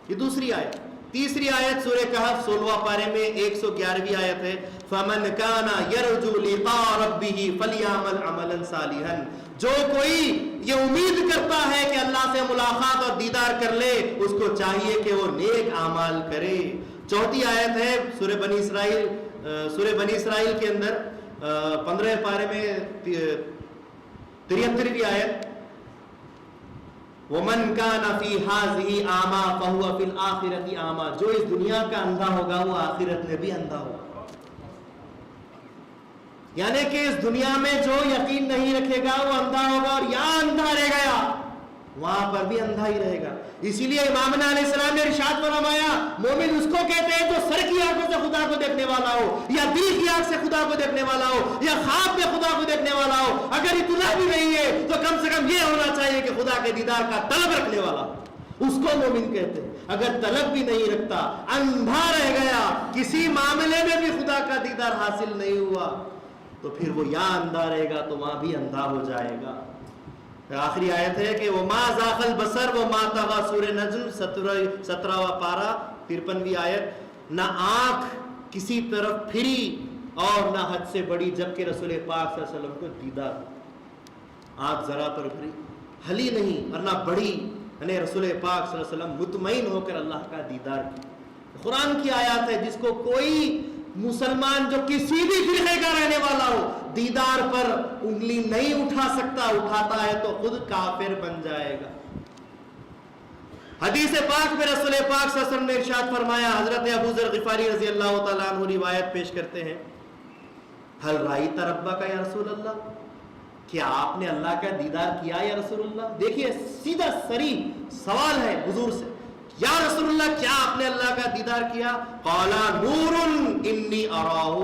یہ دوسری آیت. تیسری آیت سورہ کہف 16واں پارے میں 111ویں آیت ہے فمن کان یرجو لقاء ربہ فلیعمل عملا صالحا. جو کوئی یہ امید کرتا ہے کہ اللہ سے ملاقات اور دیدار کر لے، اس کو چاہیے کہ وہ نیک اعمال کرے. چوتھی آیت ہے سورہ بنی اسرائیل کے اندر 15ویں پارے میں 73ویں آیت وَمَنْ كَانَ فِي هَذِهِ أَعْمَى فَهُوَ فِي الْآخِرَةِ أَعْمَى. جو اس دنیا کا اندھا ہوگا وہ آخرت میں بھی اندھا ہوگا. یعنی کہ اس دنیا میں جو یقین نہیں رکھے گا وہ اندھا ہوگا، اور یہاں اندھا رہ گیا وہاں پر بھی اندھا ہی رہے گا۔ اسی لیے امام علیہ السلام نے ارشاد فرمایا مومن اس کو کہتے ہیں جو سر کی آنکھوں سے خدا کو دیکھنے والا ہو، یا دل کی آنکھ سے خدا کو دیکھنے والا ہو، یا خواب میں خدا کو دیکھنے والا ہو۔ اگر اتنا بھی نہیں ہے تو کم سے کم یہ ہونا چاہیے کہ خدا کے دیدار کا طلب رکھنے والا، اس کو مومن کہتے ہیں۔ اگر طلب بھی نہیں رکھتا، اندھا رہ گیا، کسی معاملے میں بھی خدا کا دیدار حاصل نہیں ہوا، تو پھر وہ یہاں اندھا رہے گا تو وہاں بھی اندھا ہو جائے گا۔ پھر آخری آیت ہے کہ وَمَا زَاغَ الْبَصَرُ وَمَا طَغَىٰ، سورہ نجم 17واں پارہ 53ویں آیت۔ نہ آنکھ کسی طرف پھری اور نہ حد سے بڑی، جبکہ رسول پاک صلی اللہ علیہ وسلم کو دیدار، آنکھ ذرا پر پھری ہلی نہیں اور نہ بڑی، یعنی رسول پاک صلی اللہ علیہ وسلم مطمئن ہو کر اللہ کا دیدار کی۔ قرآن کی آیات ہے جس کو کوئی مسلمان جو کسی بھی فرقے کا رہنے والا ہو دیدار پر انگلی نہیں اٹھا سکتا، اٹھاتا ہے تو خود کافر بن جائے گا۔ حدیث پاک میں رسول پاک صلی اللہ علیہ وسلم نے ارشاد فرمایا، حضرت ابو ذر غفاری رضی اللہ تعالیٰ عنہ روایت پیش کرتے ہیں، حل رأیت ربک یا رسول اللہ، کیا آپ نے اللہ کا دیدار کیا یا رسول اللہ؟ دیکھیے سیدھا سری سوال ہے حضور سے، یا رسول اللہ کیا آپ نے اللہ کا دیدار کیا؟ قالا نور انی اراہ،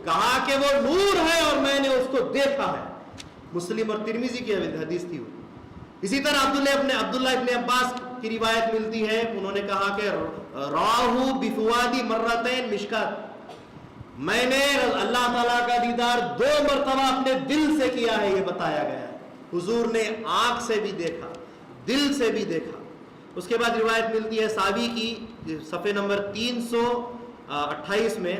کہا کہ وہ نور ہے اور میں نے اس کو دیکھا ہے۔ مسلم اور ترمذی کی حدیث تھی وہ۔ اسی طرح عبداللہ ابن عباس کی روایت ملتی ہے، انہوں نے کہا کہ راہ بفوادی مرتین مشکات، میں نے اللہ تعالیٰ کا دیدار 2 مرتبہ اپنے دل سے کیا ہے، یہ بتایا گیا ہے۔ حضور نے آنکھ سے بھی دیکھا، دل سے بھی دیکھا۔ اس کے بعد روایت ملتی ہے ساوی کی صفحے نمبر 328 میں،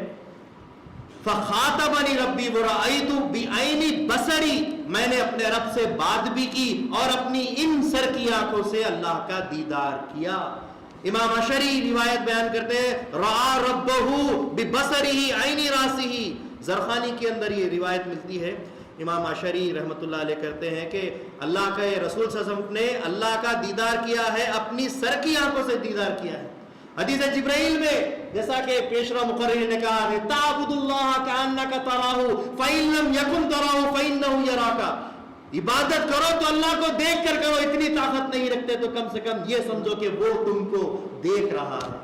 فخاطبنی ربی ورأیت بعینی بصری، میں نے اپنے رب سے بات بھی کی اور اپنی ان سر کی آنکھوں سے اللہ کا دیدار کیا۔ امام اشعری روایت بیان کرتے ہیں، رأى ربہ ببصرہ عین راسہ، زرخانی کے اندر یہ روایت ملتی ہے۔ امام اشعری رحمۃ اللہ علیہ کرتے ہیں کہ اللہ کے رسول صلی اللہ علیہ وسلم نے اللہ کا دیدار کیا ہے، اپنی سر کی آنکھوں سے دیدار کیا ہے۔ حدیث جبرائیل میں جیسا کہ پیشوا مقرر نے کہا ہے، تعبد اللہ کأنک تراہ فإن لم یکن تراہ فإنہ یراک، عبادت کرو تو اللہ کو دیکھ کر کرو، اتنی طاقت نہیں رکھتے تو کم سے کم یہ سمجھو کہ وہ تم کو دیکھ رہا ہے۔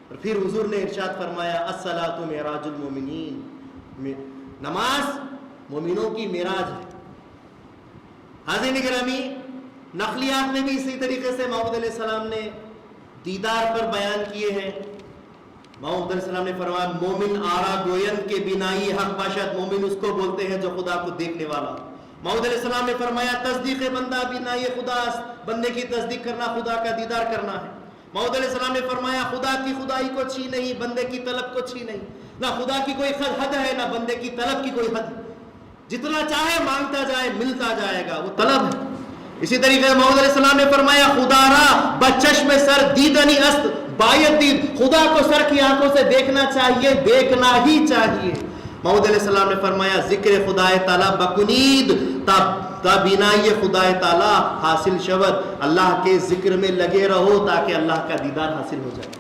اور پھر حضور نے ارشاد فرمایا، الصلاۃ معراج المومنین، نماز مومنوں کی معراج ہے۔ حاضرین گرامی، نقلیات میں بھی اسی طریقے سے محمد علیہ السلام نے دیدار پر بیان کیے ہیں۔ محمد علیہ السلام نے فرمایا، مومن آرا گوین کے بینائی حق باشد، مومن اس کو بولتے ہیں جو خدا کو دیکھنے والا۔ محمد علیہ السلام نے فرمایا، تصدیق بندہ بینائی خدا، بندے کی تصدیق کرنا خدا کا دیدار کرنا ہے۔ محمد علیہ السلام نے فرمایا، خدا کی خدائی کو چھین نہیں، بندے کی طلب کو چھین نہیں، نہ خدا کی کوئی حد ہے نہ بندے کی طلب کی کوئی حد ہے، جتنا چاہے مانگتا جائے ملتا جائے گا، وہ طلب ہے۔ اسی طریقے محمد علیہ السلام نے فرمایا، خدا را بچشم سر دیدنی است باید دید، خدا کو سر کی آنکھوں سے دیکھنا چاہیے، دیکھنا ہی چاہیے۔ محمد علیہ السلام نے فرمایا، ذکر خدا تعالیٰ بکنید تا بینائی خدا تعالیٰ حاصل شود، اللہ کے ذکر میں لگے رہو تاکہ اللہ کا دیدار حاصل ہو جائے۔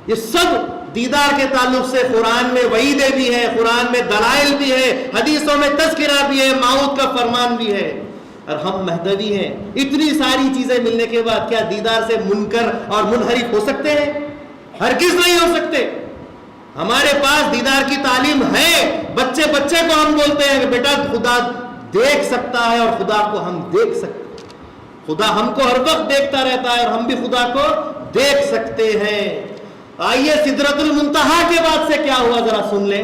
یہ سب دیدار کے تعلق سے قرآن میں وعیدیں بھی ہیں، قرآن میں دلائل بھی ہے، حدیثوں میں تذکرہ بھی ہے، موعود کا فرمان بھی ہے، اور ہم مہدوی ہیں۔ اتنی ساری چیزیں ملنے کے بعد کیا دیدار سے منکر اور منحرف ہو سکتے ہیں؟ ہرگز نہیں ہو سکتے۔ ہمارے پاس دیدار کی تعلیم ہے، بچے کو ہم بولتے ہیں کہ بیٹا خدا دیکھ سکتا ہے اور خدا کو ہم دیکھ سکتے ہیں، خدا ہم کو ہر وقت دیکھتا رہتا ہے اور ہم بھی خدا کو دیکھ سکتے ہیں۔ آئیے سدرۃ المنتہا کے بعد سے کیا ہوا ذرا سن لیں۔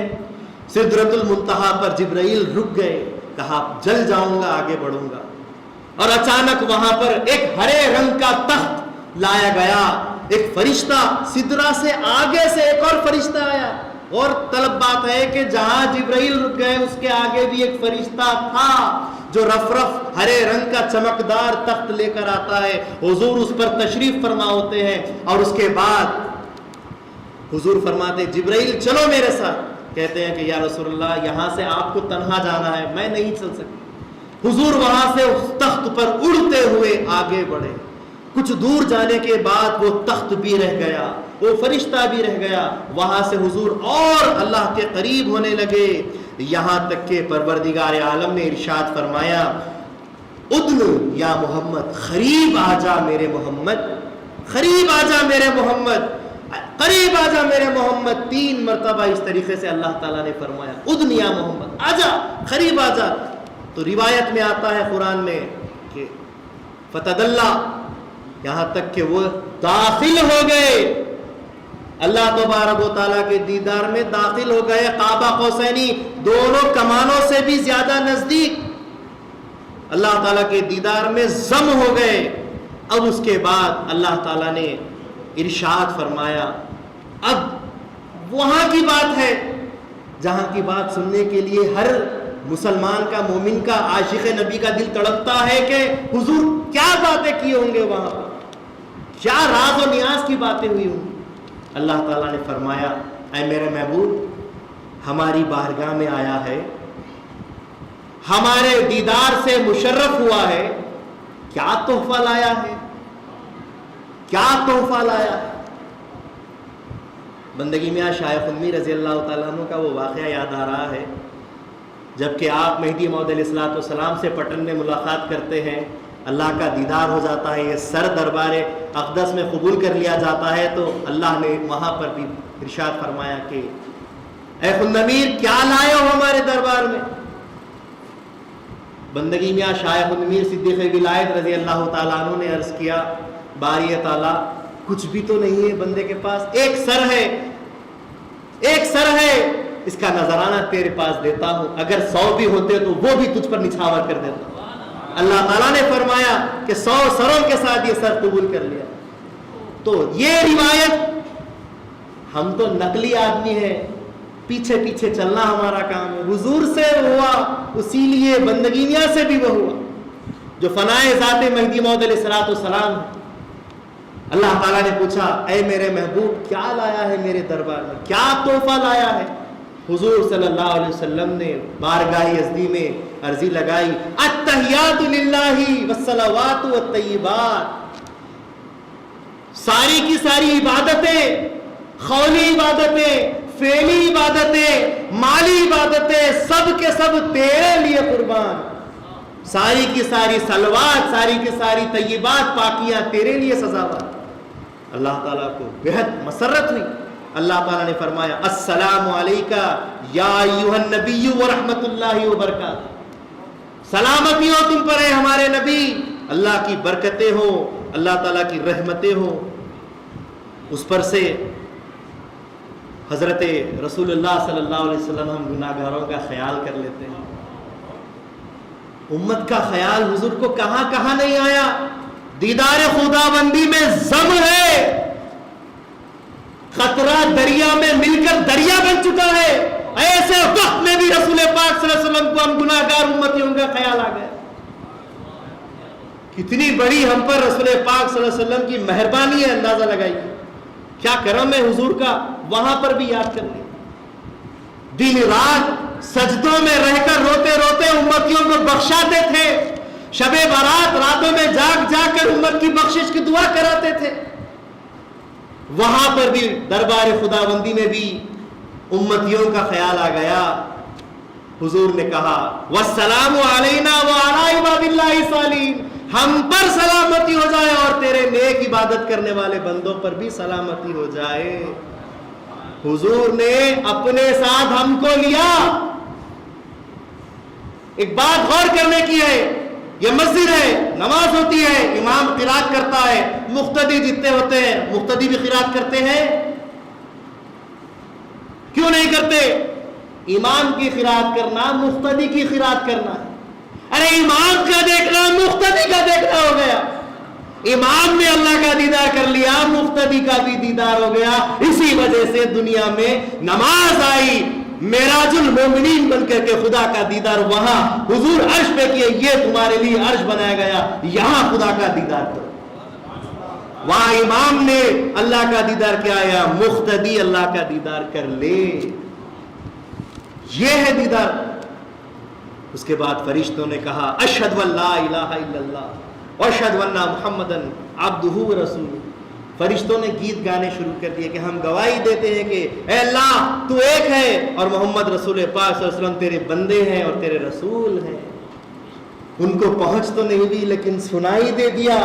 سدرۃ المنتہا پر جبرائیل رک گئے، کہا جل جاؤں گا، آگے بڑھوں گا، اور اچانک وہاں پر ایک ہرے رنگ کا تخت لایا گیا، ایک فرشتہ سدرہ سے آگے سے ایک اور فرشتہ آیا، اور طلب بات ہے کہ جہاں جبرائیل رک گئے اس کے آگے بھی ایک فرشتہ تھا جو رف رف ہرے رنگ کا چمکدار تخت لے کر آتا ہے، حضور اس پر تشریف فرما ہوتے ہیں، اور اس کے بعد حضور فرماتے جبرائیل چلو میرے ساتھ، کہتے ہیں کہ یا رسول اللہ یہاں سے آپ کو تنہا جانا ہے، میں نہیں چل سکتا۔ حضور وہاں سے اس تخت پر اڑتے ہوئے آگے بڑھے، کچھ دور جانے کے بعد وہ تخت بھی رہ گیا، وہ فرشتہ بھی رہ گیا، وہاں سے حضور اور اللہ کے قریب ہونے لگے، یہاں تک کہ پروردگار عالم نے ارشاد فرمایا ادنو یا محمد، قریب آ جا میرے محمد، قریب آ جا میرے محمد، قریب آ جا میرے محمد، 3 مرتبہ اس طریقے سے اللہ تعالیٰ نے فرمایا ادن یا محمد، آ جا، قریب آ جا۔ تو روایت میں آتا ہے قرآن میں کہ فتدلّا، یہاں تک کہ وہ داخل ہو گئے، اللہ تبارک و تعالیٰ کے دیدار میں داخل ہو گئے، قاب قوسینی، دونوں کمانوں سے بھی زیادہ نزدیک اللہ تعالیٰ کے دیدار میں ضم ہو گئے۔ اب اس کے بعد اللہ تعالیٰ نے ارشاد فرمایا اب وہاں کی بات ہے جہاں کی بات سننے کے لیے ہر مسلمان کا، مومن کا، عاشق نبی کا دل تڑپتا ہے کہ حضور کیا باتیں کی ہوں گے، وہاں پر کیا راز و نیاز کی باتیں ہوئی ہوں گی۔ اللہ تعالیٰ نے فرمایا اے میرے محبوب، ہماری بارگاہ میں آیا ہے، ہمارے دیدار سے مشرف ہوا ہے، کیا تحفہ لایا ہے، کیا تحفہ لایا ہے۔ بندگی میاں شاہ خنوی رضی اللہ تعالیٰ عنہ کا وہ واقعہ یاد آ رہا ہے، جبکہ آپ مہدی موعود علیہ السلام سے پٹن میں ملاقات کرتے ہیں، اللہ کا دیدار ہو جاتا ہے، یہ سر دربار اقدس میں قبول کر لیا جاتا ہے، تو اللہ نے وہاں پر بھی ارشاد فرمایا کہ اے خنمیر کیا لائے ہو ہمارے دربار میں۔ بندگی میاں شاہ خنمیر صدیق ولایت رضی اللہ تعالیٰ عنہ نے عرض کیا باری تعالیٰ کچھ بھی تو نہیں ہے بندے کے پاس، ایک سر ہے، ایک سر ہے، اس کا نذرانہ تیرے پاس دیتا ہوں، اگر 100 بھی ہوتے تو وہ بھی تجھ پر نچھاور کر دیتا ہوں۔ اللہ تعالیٰ نے فرمایا کہ 100 سروں کے ساتھ یہ سر قبول کر لیا۔ تو یہ روایت، ہم تو نقلی آدمی ہیں، پیچھے پیچھے چلنا ہمارا کام ہے، حضور سے ہوا اسی لیے بندگینیاں سے بھی وہ ہوا جو فنائے ذات مہدی موعود علیہ السلام ہے۔ اللہ تعالیٰ نے پوچھا اے میرے محبوب کیا لایا ہے میرے دربار میں، کیا تحفہ لایا ہے؟ حضور صلی اللہ علیہ وسلم نے بارگاہ ازدی میں عرضی لگائی التحیات للہ والصلوات والطیبات، ساری کی ساری عبادتیں، قولی عبادتیں، فعلی عبادتیں، مالی عبادتیں، سب کے سب تیرے لیے قربان، ساری کی ساری صلوات، ساری کی ساری طیبات، پاکیاں تیرے لیے سزاوار۔ اللہ تعالیٰ کو بہت مسرت ہوئی، اللہ تعالیٰ نے فرمایا السلام علیکہ یا ایھا النبی ورحمۃ اللہ وبرکاتہ، سلامتی ہو تم پر اے ہمارے نبی، اللہ کی برکتیں ہو، اللہ تعالیٰ کی رحمتیں ہو۔ اس پر سے حضرت رسول اللہ صلی اللہ علیہ وسلم ہم گناہ گاروں کا خیال کر لیتے ہیں، امت کا خیال حضور کو کہاں کہاں نہیں آیا، دیدار خدا بندی میں ضم ہے، قطرہ دریا میں مل کر دریا بن چکا ہے، ایسے وقت میں بھی رسول پاک صلی اللہ علیہ وسلم کو ہم گناہ گار امتیوں کا خیال آ گیا۔ کتنی بڑی ہم پر رسول پاک صلی اللہ علیہ وسلم کی مہربانی ہے، اندازہ لگائیے کیا کرم ہے حضور کا، وہاں پر بھی یاد کر لیں، دن رات سجدوں میں رہ کر روتے روتے امتیوں کو بخشاتے تھے، شب برات راتوں میں جاگ جاگ کر امت کی بخشش کی دعا کراتے تھے، وہاں پر بھی دربار خدا بندی میں بھی امتیوں کا خیال آ گیا۔ حضور نے کہا والسلام علینا وعلی عباد اللہ الصالحین، ہم پر سلامتی ہو جائے اور تیرے نیک عبادت کرنے والے بندوں پر بھی سلامتی ہو جائے۔ حضور نے اپنے ساتھ ہم کو لیا۔ ایک بات غور کرنے کی ہے، یہ مسجد ہے، نماز ہوتی ہے، امام قرات کرتا ہے، مقتدی جتنے ہوتے ہیں مقتدی بھی قرات کرتے ہیں، کیوں نہیں کرتے؟ امام کی قرات کرنا مقتدی کی قرات کرنا ہے۔ ارے امام کا دیکھنا مقتدی کا دیکھنا ہو گیا، امام نے اللہ کا دیدار کر لیا، مقتدی کا بھی دیدار ہو گیا، اسی وجہ سے دنیا میں نماز آئی، معراج المومنین بن کر کے خدا کا دیدار وہاں حضور عرش پہ کیے، یہ تمہارے لیے عرش بنایا گیا، یہاں خدا کا دیدار کرو۔ وہاں امام نے اللہ کا دیدار کیا ہے، مقتدی اللہ کا دیدار کر لے، یہ ہے دیدار۔ اس کے بعد فرشتوں نے کہا اشہد ان لا الہ الا اللہ واشہد ان محمدن عبدہ ورسولہ، فرشتوں نے گیت گانے شروع کر دیے کہ ہم گواہی دیتے ہیں کہ اے اللہ تو ایک ہے اور محمد رسول پاک صلی اللہ علیہ وسلم تیرے بندے ہیں اور تیرے رسول ہیں. ان کو پہنچ تو نہیں ہوئی لیکن سنائی دے دیا,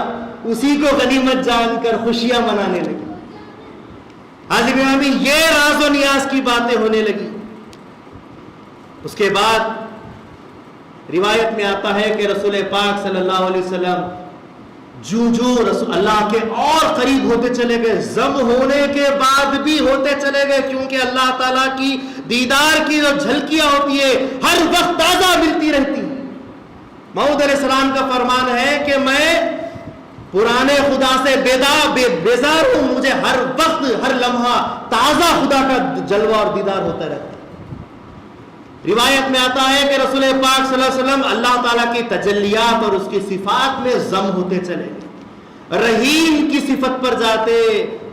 اسی کو غنیمت جان کر خوشیاں منانے لگی. حاضرین گرامی, یہ راز و نیاز کی باتیں ہونے لگی. اس کے بعد روایت میں آتا ہے کہ رسول پاک صلی اللہ علیہ وسلم رسول اللہ کے اور قریب ہوتے چلے گئے, ضم ہونے کے بعد بھی ہوتے چلے گئے, کیونکہ اللہ تعالیٰ کی دیدار کی جو جھلکیاں ہوتی ہے ہر وقت تازہ ملتی رہتی. موعود علیہ السلام کا فرمان ہے کہ میں پرانے خدا سے بیزار ہوں, مجھے ہر وقت ہر لمحہ تازہ خدا کا جلوہ اور دیدار ہوتا رہتا ہے. روایت میں آتا ہے کہ رسول پاک صلی اللہ علیہ وسلم اللہ تعالیٰ کی تجلیات اور اس کی صفات میں ضم ہوتے چلے گئے. رحیم کی صفت پر جاتے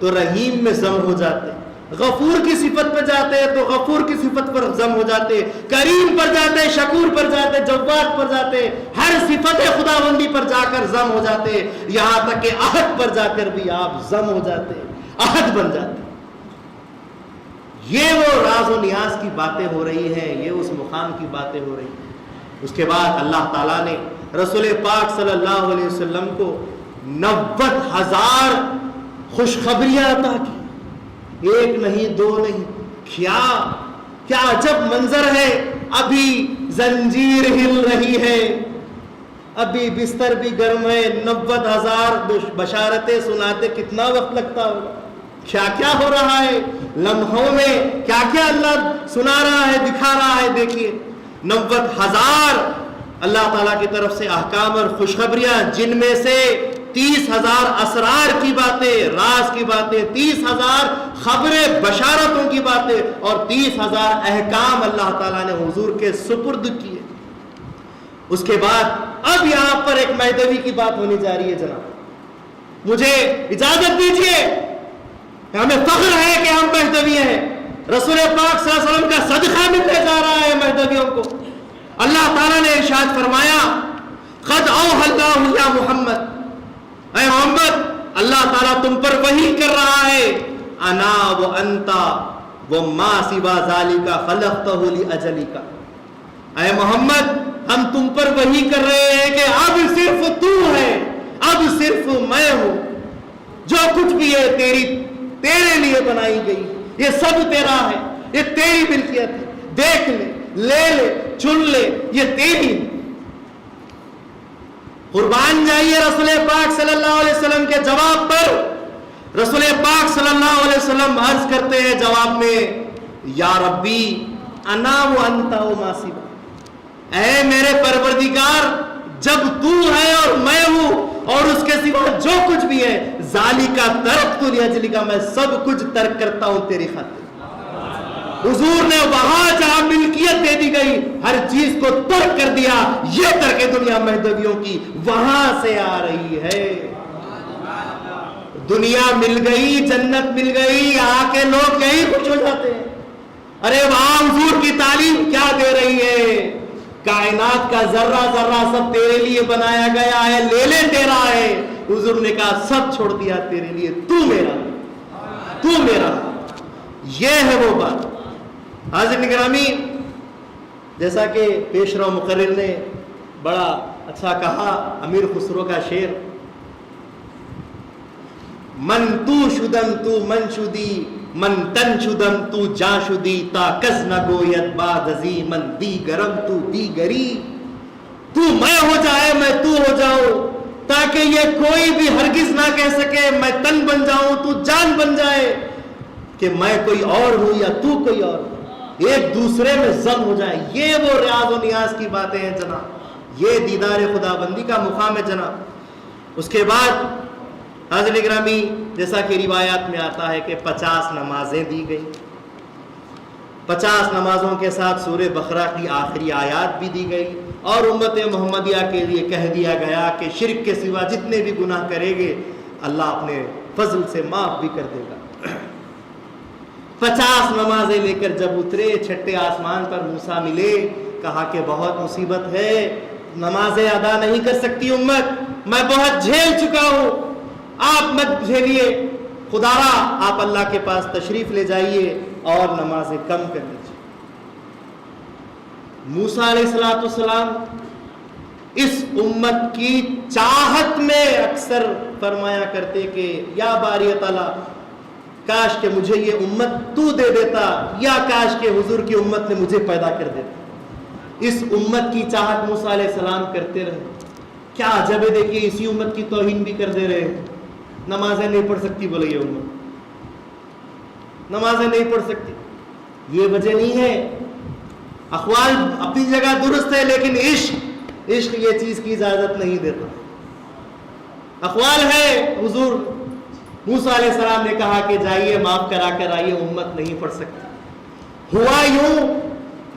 تو رحیم میں ضم ہو جاتے, غفور کی صفت پر جاتے تو غفور کی صفت پر ضم ہو جاتے, کریم پر جاتے شکور پر جاتے, جواد پر جاتے, ہر صفت خداوندی پر جا کر ضم ہو جاتے, یہاں تک کہ عہد پر جا کر بھی آپ ضم ہو جاتے, عہد بن جاتے. یہ وہ راز و نیاز کی باتیں ہو رہی ہیں, یہ اس مقام کی باتیں ہو رہی ہیں. اس کے بعد اللہ تعالیٰ نے رسول پاک صلی اللہ علیہ وسلم کو 90,000 خوشخبریاں عطا کی, ایک نہیں دو نہیں. کیا عجب منظر ہے. ابھی زنجیر ہل رہی ہے, ابھی بستر بھی گرم ہے, 90,000 بشارتیں سناتے کتنا وقت لگتا ہوگا. کیا کیا ہو رہا ہے لمحوں میں, کیا کیا اللہ سنا رہا ہے, دکھا رہا ہے. دیکھیے 90,000 اللہ تعالیٰ کی طرف سے احکام اور خوشخبریاں, جن میں سے 30,000 اسرار کی باتیں, راز کی باتیں, 30,000 خبریں بشارتوں کی باتیں, اور 30,000 احکام اللہ تعالیٰ نے حضور کے سپرد کیے. اس کے بعد اب یہاں پر ایک مہدوی کی بات ہونے جا رہی ہے. جناب مجھے اجازت دیجیے, ہمیں فخر ہے کہ ہم مہدوی ہیں. رسول پاک صلی اللہ علیہ وسلم کا صدقہ ملنے جا رہا ہے مہدویوں کو. اللہ تعالیٰ نے ارشاد فرمایا قد اوحى الله یا محمد, اے محمد اللہ تعالیٰ تم پر وحی کر رہا ہے, انا و انتا و ما سوا ذالک خلقتہ لاجلک. اے محمد ہم تم پر وحی کر رہے ہیں کہ اب صرف تو ہے, اب صرف میں ہوں, جو کچھ بھی ہے تیرے لیے بنائی گئی, یہ سب تیرا ہے, یہ تیری ملکیت ہے, دیکھ لے, لے لے, چن لے, یہ تیری. قربان جائیے رسول پاک صلی اللہ علیہ وسلم کے جواب پر. رسول پاک صلی اللہ علیہ وسلم عرض کرتے ہیں جواب میں, یا ربی انا و انتا و ما سوا, اے میرے پروردگار جب تو ہے اور میں ہوں اور اس کے سوا جو کچھ بھی ہے, ذالکا ترکت لاجلک, میں سب کچھ ترک کرتا ہوں تیری خاطر. حضور نے وہاں جہاں ملکیت دے دی گئی ہر چیز کو ترک کر دیا. یہ ترک دنیا مہدویوں کی وہاں سے آ رہی ہے. دنیا مل گئی, جنت مل گئی, یہاں کے لوگ یہی خوش ہو جاتے ہیں. ارے وہاں حضور کی تعلیم کیا دے رہی ہے, کائنات کا ذرہ ذرہ سب تیرے لیے بنایا گیا ہے, لے لے تیرا ہے. حضور نے کہا سب چھوڑ دیا تیرے لیے, تو میرا, تو میرا. یہ ہے وہ بات. حاضرین گرامی, جیسا کہ پیشرو مقرر نے بڑا اچھا کہا, امیر خسرو کا شعر, من تو شدم تو من شدی, من تن شدم تو جا شدی, تا کس نہ گوید بعد ازی من دیگرم تو دیگری. تو میں ہو جائے میں تو ہو جاؤں, تاکہ یہ کوئی بھی ہرگز نہ کہہ سکے میں تن بن جاؤں تو جان بن جائے, کہ میں کوئی اور ہوں یا تو کوئی اور, ایک دوسرے میں ضم ہو جائے. یہ وہ ریاض و نیاز کی باتیں ہیں جناب, یہ دیدار خدا بندی کا مقام ہے جناب. اس کے بعد حاضرین گرامی, جیسا کہ روایات میں آتا ہے کہ 50 نمازیں دی گئی, 50 نمازوں کے ساتھ سورہ بقرہ کی آخری آیات بھی دی گئی, اور امت محمدیہ کے لیے کہہ دیا گیا کہ شرک کے سوا جتنے بھی گناہ کرے گے اللہ اپنے فضل سے معاف بھی کر دے گا. 50 نمازیں لے کر جب اترے, چھٹے آسمان پر موسیٰ ملے, کہا کہ بہت مصیبت ہے, نمازیں ادا نہیں کر سکتی امت, میں بہت جھیل چکا ہوں, آپ مت جھیلیے. خداوند آپ اللہ کے پاس تشریف لے جائیے اور نمازیں کم کر لیجیے۔ موسیٰ علیہ السلام اس امت کی چاہت میں اکثر فرمایا کرتے کہ یا باری تعالیٰ کاش کہ مجھے یہ امت تو دے دیتا، یا کاش کہ حضور کی امت نے مجھے پیدا کر دیتا۔ اس امت کی چاہت موسیٰ علیہ السلام کرتے رہے۔ کیا عجب ہے، دیکھیے اسی امت کی توہین بھی کر دے رہے ہیں۔ نمازیں نہیں پڑھ سکتی، بولے یہ امت نمازیں نہیں پڑھ سکتی۔ یہ وجہ نہیں ہے، اقوال اپنی جگہ درست ہے، لیکن عشق یہ چیز کی اجازت نہیں دیتا۔ اقوال ہے، حضور موسیٰ علیہ السلام نے کہا کہ جائیے معاف کرا کر آئیے، امت نہیں پڑھ سکتی۔ ہوا یوں،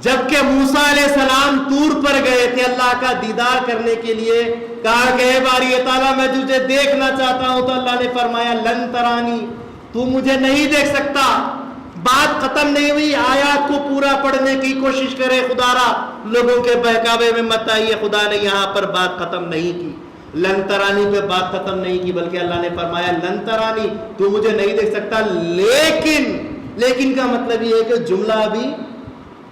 جبکہ موسیٰ علیہ السلام طور پر گئے تھے اللہ کا دیدار کرنے کے لیے، کہا کہ اے باری تعالیٰ میں تجھے دیکھنا چاہتا ہوں، تو اللہ نے فرمایا لن ترانی، تو مجھے نہیں دیکھ سکتا۔ بات ختم نہیں ہوئی، آیات کو پورا پڑھنے کی کوشش کرے، خدا را لوگوں کے بہکاوے میں مت آئیے۔ خدا نے یہاں پر بات ختم نہیں کی، لن ترانی پہ بات ختم نہیں کی، بلکہ اللہ نے فرمایا لن ترانی، تو مجھے نہیں دیکھ سکتا، لیکن کا مطلب یہ ہے کہ جملہ ابھی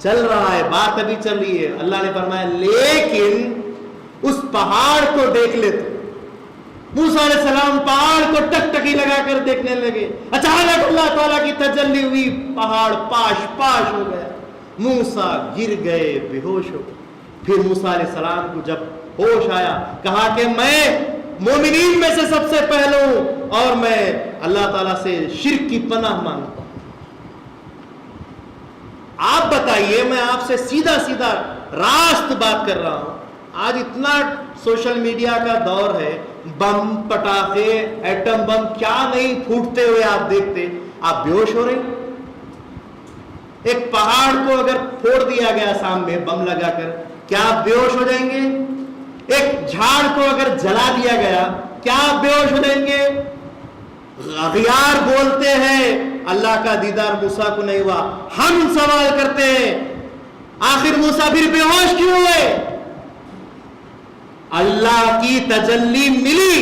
چل رہا ہے، بات ابھی چل رہی ہے۔ اللہ نے فرمایا لیکن اس پہاڑ کو دیکھ لے تو۔ موسیٰ علیہ السلام پہاڑ کو ٹکٹکی لگا کر دیکھنے لگے، اچانک اللہ تعالیٰ کی تجلی ہوئی، پہاڑ پاش پاش ہو گیا، موسیٰ گر گئے، بے ہوش ہو گئے۔ پھر موسیٰ علیہ السلام کو جب ہوش آیا، کہا کہ میں مومنین میں سے سب سے پہلے ہوں، اور میں اللہ تعالیٰ سے شرک کی پناہ مانگتا ہوں۔ آپ بتائیے، میں آپ سے سیدھا سیدھا راست بات کر رہا ہوں، آج اتنا سوشل میڈیا کا دور ہے، بم، پٹاخے، ایٹم بم کیا نہیں پھوٹتے ہوئے آپ دیکھتے، آپ بے ہوش ہو رہے ہیں۔ ایک پہاڑ کو اگر پھوڑ دیا گیا سامنے بم لگا کر، کیا آپ بے ہوش ہو جائیں گے؟ ایک جھاڑ کو اگر جلا دیا گیا، کیا آپ بے ہوش ہو جائیں گے؟ اغیار بولتے ہیں اللہ کا دیدار موسیٰ کو نہیں ہوا، ہم سوال کرتے ہیں آخر موسیٰ پھر بے ہوش کیوں ہوئے؟ اللہ کی تجلی ملی،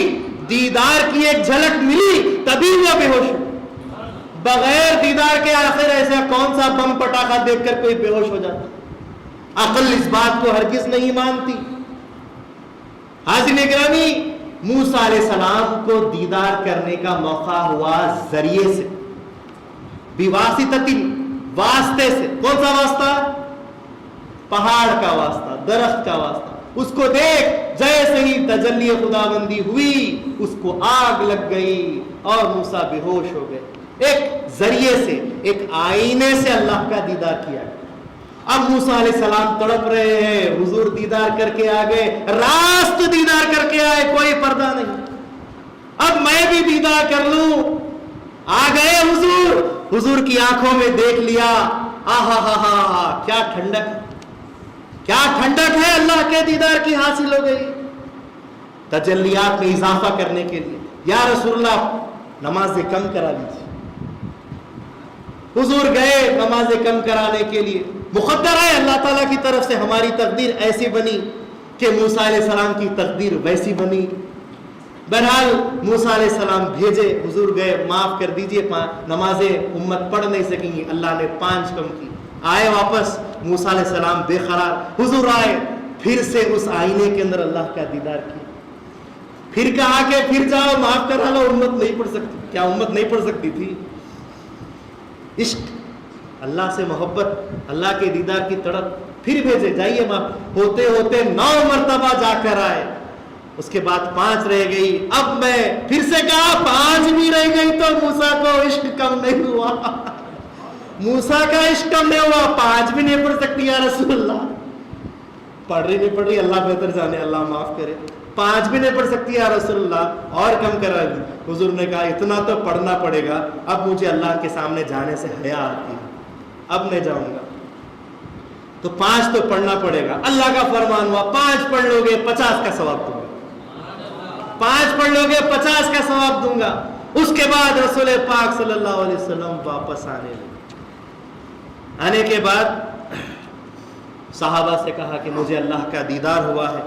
دیدار کی ایک جھلک ملی، تبھی وہ بے ہوش ہوئے۔ بغیر دیدار کے آخر ایسا کون سا بم پٹاخہ دیکھ کر کوئی بے ہوش ہو جاتا؟ عقل اس بات کو ہرگز نہیں مانتی۔ حاضرین گرامی، موسیٰ علیہ السلام کو دیدار کرنے کا موقع ہوا ذریعے سے، بواسطۃ، واسطے سے۔ کون سا واسطہ؟ پہاڑ کا واسطہ، درخت کا واسطہ۔ اس کو دیکھ جیسے ہی تجلی خداوندی ہوئی، اس کو آگ لگ گئی اور موسیٰ بے ہوش ہو گئے۔ ایک ذریعے سے، ایک آئینے سے اللہ کا دیدار کیا گیا۔ اب موسیٰ علیہ السلام تڑپ رہے ہیں، حضور دیدار کر کے آ گئے، راست دیدار کر کے آئے، کوئی پردہ نہیں۔ اب میں بھی دیدار کر لوں، آ گئے حضور، حضور کی آنکھوں میں دیکھ لیا، آہا ہا ہا، کیا ٹھنڈک ہے، کیا ٹھنڈک ہے، اللہ کے دیدار کی حاصل ہو گئی۔ تجلیات میں اضافہ کرنے کے لیے یا رسول اللہ نمازیں کم کرا لیجیے۔ حضور گئے نمازیں کم کرانے کے لیے، مقدر ہے اللہ تعالیٰ کی طرف سے ہماری تقدیر ایسی بنی کہ موسیٰ علیہ السلام کی تقدیر ویسی بنی۔ بہرحال موسیٰ علیہ السلام بھیجے، حضور گئے، معاف کر دیجئے نمازیں امت پڑھ نہیں سکیں گی، اللہ نے 5 کم کی۔ آئے واپس، موسیٰ علیہ السلام بے قرار، حضور آئے، پھر سے اس آئینے کے اندر اللہ کا دیدار کیا، پھر کہا کہ پھر جاؤ معاف کرا لو، امت نہیں پڑھ سکتی۔ کیا امت نہیں پڑھ سکتی تھی؟ عشق، اللہ سے محبت، اللہ کے دیدار کی تڑپ، پھر بھیجے جائیے معاف، ہوتے ہوتے 9 مرتبہ جا کر آئے، اس کے بعد 5 رہ گئی۔ اب میں پھر سے کہا 5 بھی رہ گئی تو موسیٰ کو عشق کم نہیں ہوا، موسیٰ کا عشق کم نہیں ہوا، 5 بھی نہیں پڑھ سکتی یا رسول اللہ؟ پڑھ رہی نہیں پڑھ رہی اللہ بہتر جانے، اللہ معاف کرے۔ 5 بھی نہیں پڑھ سکتی یا رسول اللہ، اور کم کرا دی۔ حضور نے کہا اتنا تو پڑھنا پڑے گا، اب مجھے اللہ کے سامنے جانے سے حیا آتی ہے، اب نہیں جاؤں گا، تو 5 تو پڑھنا پڑے گا۔ اللہ کا فرمان ہوا 5 پڑھ لو گے 50 کا ثواب دوں گا، 5 پڑھ لو گے 50 کا ثواب دوں گا۔ اس کے بعد رسول پاک صلی اللہ علیہ وسلم واپس آنے لگے۔ آنے کے بعد صحابہ سے کہا کہ مجھے اللہ کا دیدار ہوا ہے،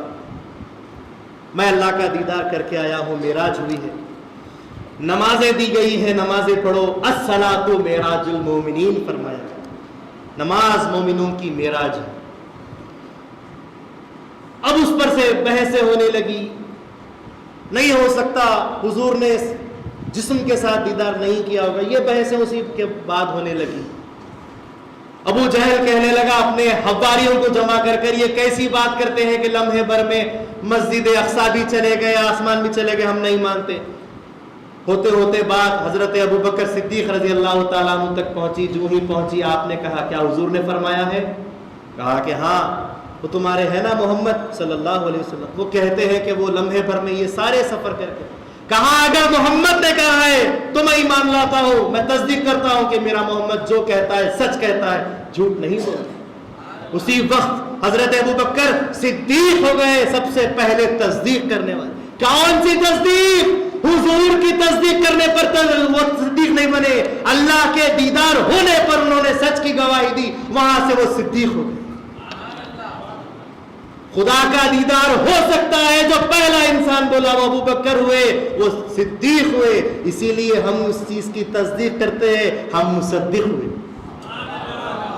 میں اللہ کا دیدار کر کے آیا ہوں، معراج ہوئی ہے۔ نمازیں دی گئی ہیں، نمازیں پڑھو، الصلاۃ معراج المومنین فرمایا، نماز مومنوں کی معراج ہے۔ اب اس پر سے بحثیں ہونے لگی، نہیں ہو سکتا حضور نے جسم کے ساتھ دیدار نہیں کیا ہوگا، یہ بحثیں اسی کے بعد ہونے لگی۔ ابو جہل کہنے لگا اپنے حواریوں کو جمع کر کر، یہ کیسی بات کرتے ہیں کہ لمحے بھر میں مسجد اقصی بھی چلے گئے، آسمان بھی چلے گئے، ہم نہیں مانتے۔ ہوتے ہوتے بات حضرت ابو بکر صدیق رضی اللہ تعالیٰ عنہ تک پہنچی۔ جو ہی پہنچی آپ نے کہا کیا حضور نے فرمایا ہے؟ کہا کہ ہاں، وہ تمہارے ہے نا محمد صلی اللہ علیہ وسلم، وہ کہتے ہیں کہ وہ لمحے بھر میں یہ سارے سفر کر کے۔ کہا اگر محمد نے کہا ہے تو میں ایمان لاتا ہوں، میں تصدیق کرتا ہوں کہ میرا محمد جو کہتا ہے سچ کہتا ہے، جھوٹ نہیں بولتا۔ اسی وقت حضرت ابو بکر صدیق ہو گئے، سب سے پہلے تصدیق کرنے والے۔ کون سی تصدیق؟ حضور کی تصدیق کرنے پر وہ صدیق نہیں بنے، اللہ کے دیدار ہونے پر انہوں نے سچ کی گواہی دی، وہاں سے وہ صدیق ہو گئے۔ خدا کا دیدار ہو سکتا ہے، جو پہلا انسان بولا وہ ابو بکر ہوئے، وہ صدیق ہوئے، اسی لیے ہم اس چیز کی تصدیق کرتے ہیں، ہم مصدق ہوئے،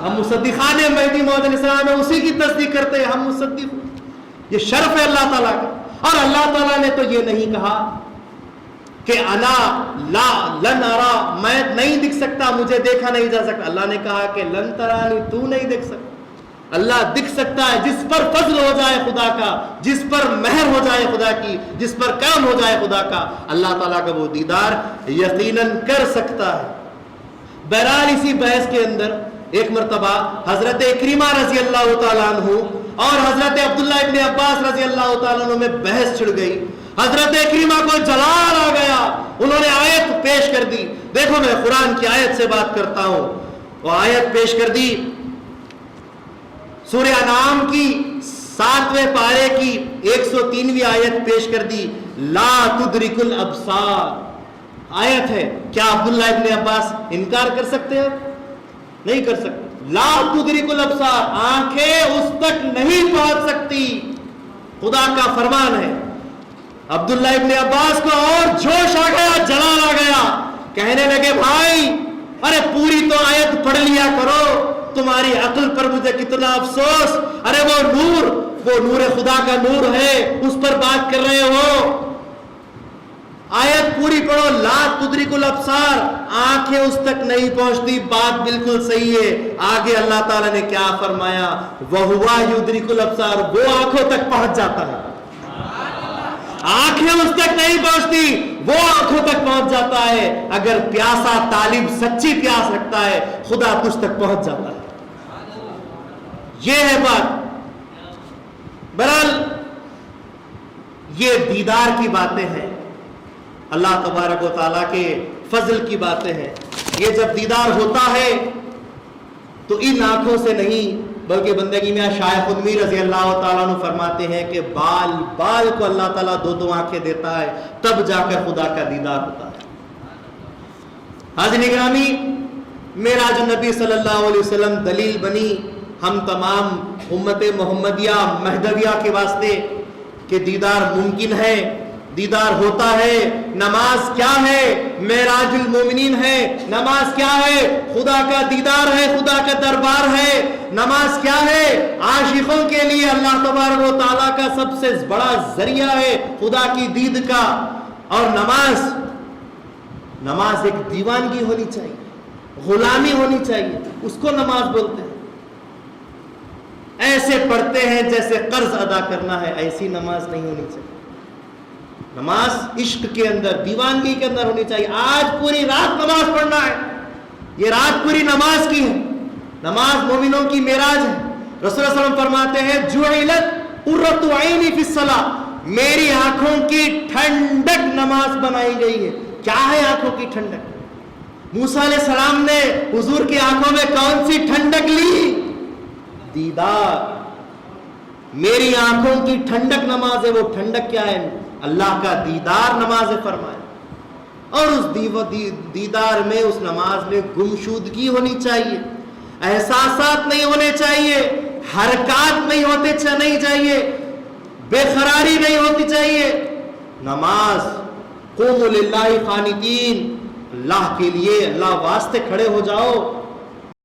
ہم مصدقان مہدی موعود علیہ السلام ہیں، اسی کی تصدیق کرتے ہیں، ہم مصدق ہوئے۔ یہ شرف ہے اللہ تعالیٰ کا۔ اور اللہ تعالیٰ نے تو یہ نہیں کہا کہ انا لا لن ارا، میں نہیں دکھ سکتا، مجھے دیکھا نہیں جا سکتا۔ اللہ نے کہا کہ لن ترانی، تو نہیں دیکھ سکتا۔ اللہ دکھ سکتا ہے جس پر فضل ہو جائے خدا کا، جس پر مہر ہو جائے خدا کی، جس پر کام ہو جائے خدا کا، اللہ تعالیٰ کا وہ دیدار یقیناً کر سکتا ہے۔ بہرحال اسی بحث کے اندر ایک مرتبہ حضرت اکرمہ رضی اللہ تعالیٰ عنہ اور حضرت عبداللہ ابن عباس رضی اللہ تعالیٰ عنہ میں بحث چھڑ گئی۔ حضرت اکرمہ کو جلال آ گیا، انہوں نے آیت پیش کر دی۔ دیکھو میں قرآن کی آیت سے بات کرتا ہوں، وہ آیت پیش کر دی سورہ انعام کی 7ویں پارے کی 103ویں آیت پیش کر دی۔ لا تدرک الابصار آیت ہے، کیا عبداللہ ابن عباس انکار کر سکتے ہیں؟ نہیں کر سکتے۔ لا تدرک الابصار، آنکھیں اس تک نہیں پہنچ سکتی، خدا کا فرمان ہے۔ عبداللہ ابن عباس کو اور جوش آ گیا، جلال آ گیا، کہنے لگے بھائی ارے پوری تو آیت پڑھ لیا کرو، تمہاری عقل پر مجھے کتنا افسوس، ارے وہ نور خدا کا نور ہے، اس پر بات کر رہے ہو، آیت پوری پڑھو۔ لا تدرک الابصار، آنکھیں اس تک نہیں پہنچتی، بات بالکل صحیح ہے۔ آگے اللہ تعالیٰ نے کیا فرمایا؟ وَهُوَ يُدْرِكُ الْأَبْصَارَ، وہ آنکھوں تک پہنچ جاتا ہے۔ آنکھیں اس تک نہیں پہنچتی، وہ آنکھوں تک پہنچ جاتا ہے۔ اگر پیاسا طالب سچی پیاس رکھتا ہے، خدا تجھ تک پہنچ جاتا ہے۔ یہ ہے بات۔ بہرحال یہ دیدار کی باتیں ہیں، اللہ تبارک و تعالیٰ کے فضل کی باتیں ہیں۔ یہ جب دیدار ہوتا ہے تو ان آنکھوں سے نہیں بلکہ بندگی میں شیخ خدمی رضی اللہ تعالیٰ عنہ فرماتے ہیں کہ بال کو اللہ تعالیٰ دو آنکھیں دیتا ہے، تب جا کر خدا کا دیدار ہوتا ہے۔ حاضرین گرامی، معراج النبی صلی اللہ علیہ وسلم دلیل بنی ہم تمام امت محمدیہ مہدویہ کے واسطے کہ دیدار ممکن ہے، دیدار ہوتا ہے۔ نماز کیا ہے؟ معراج المومنین ہے۔ نماز کیا ہے؟ خدا کا دیدار ہے، خدا کا دربار ہے۔ نماز کیا ہے؟ عاشقوں کے لیے اللہ تبارک و تعالیٰ کا سب سے بڑا ذریعہ ہے خدا کی دید کا۔ اور نماز ایک دیوانگی ہونی چاہیے، غلامی ہونی چاہیے، اس کو نماز بولتے ہیں۔ ایسے پڑھتے ہیں جیسے قرض ادا کرنا ہے، ایسی نماز نہیں ہونی چاہیے۔ نماز عشق کے اندر، دیوانگی کے اندر ہونی چاہیے۔ آج پوری رات نماز پڑھنا ہے، یہ رات پوری نماز کی ہے۔ نماز مومنوں کی معراج ہے۔ رسول اللہ علیہ وسلم فرماتے ہیں جعلت قرۃ عینی فی الصلاۃ، میری آنکھوں کی ٹھنڈک نماز بنائی گئی ہے۔ کیا ہے آنکھوں کی ٹھنڈک؟ موسیٰ علیہ السلام نے حضور کی آنکھوں میں کون سی ٹھنڈک لی؟ دیدار۔ میری آنکھوں کی ٹھنڈک نماز ہے۔ وہ ٹھنڈک کیا ہے؟ اللہ کا دیدار نماز فرمائے۔ اور اس دیدار میں، اس نماز میں گمشودگی ہونی چاہیے، احساسات نہیں ہونے چاہیے، حرکات نہیں چاہیے، بے قراری نہیں ہوتی چاہیے۔ نماز قوموا للہ قانتین، اللہ کے لیے اللہ واسطے کھڑے ہو جاؤ،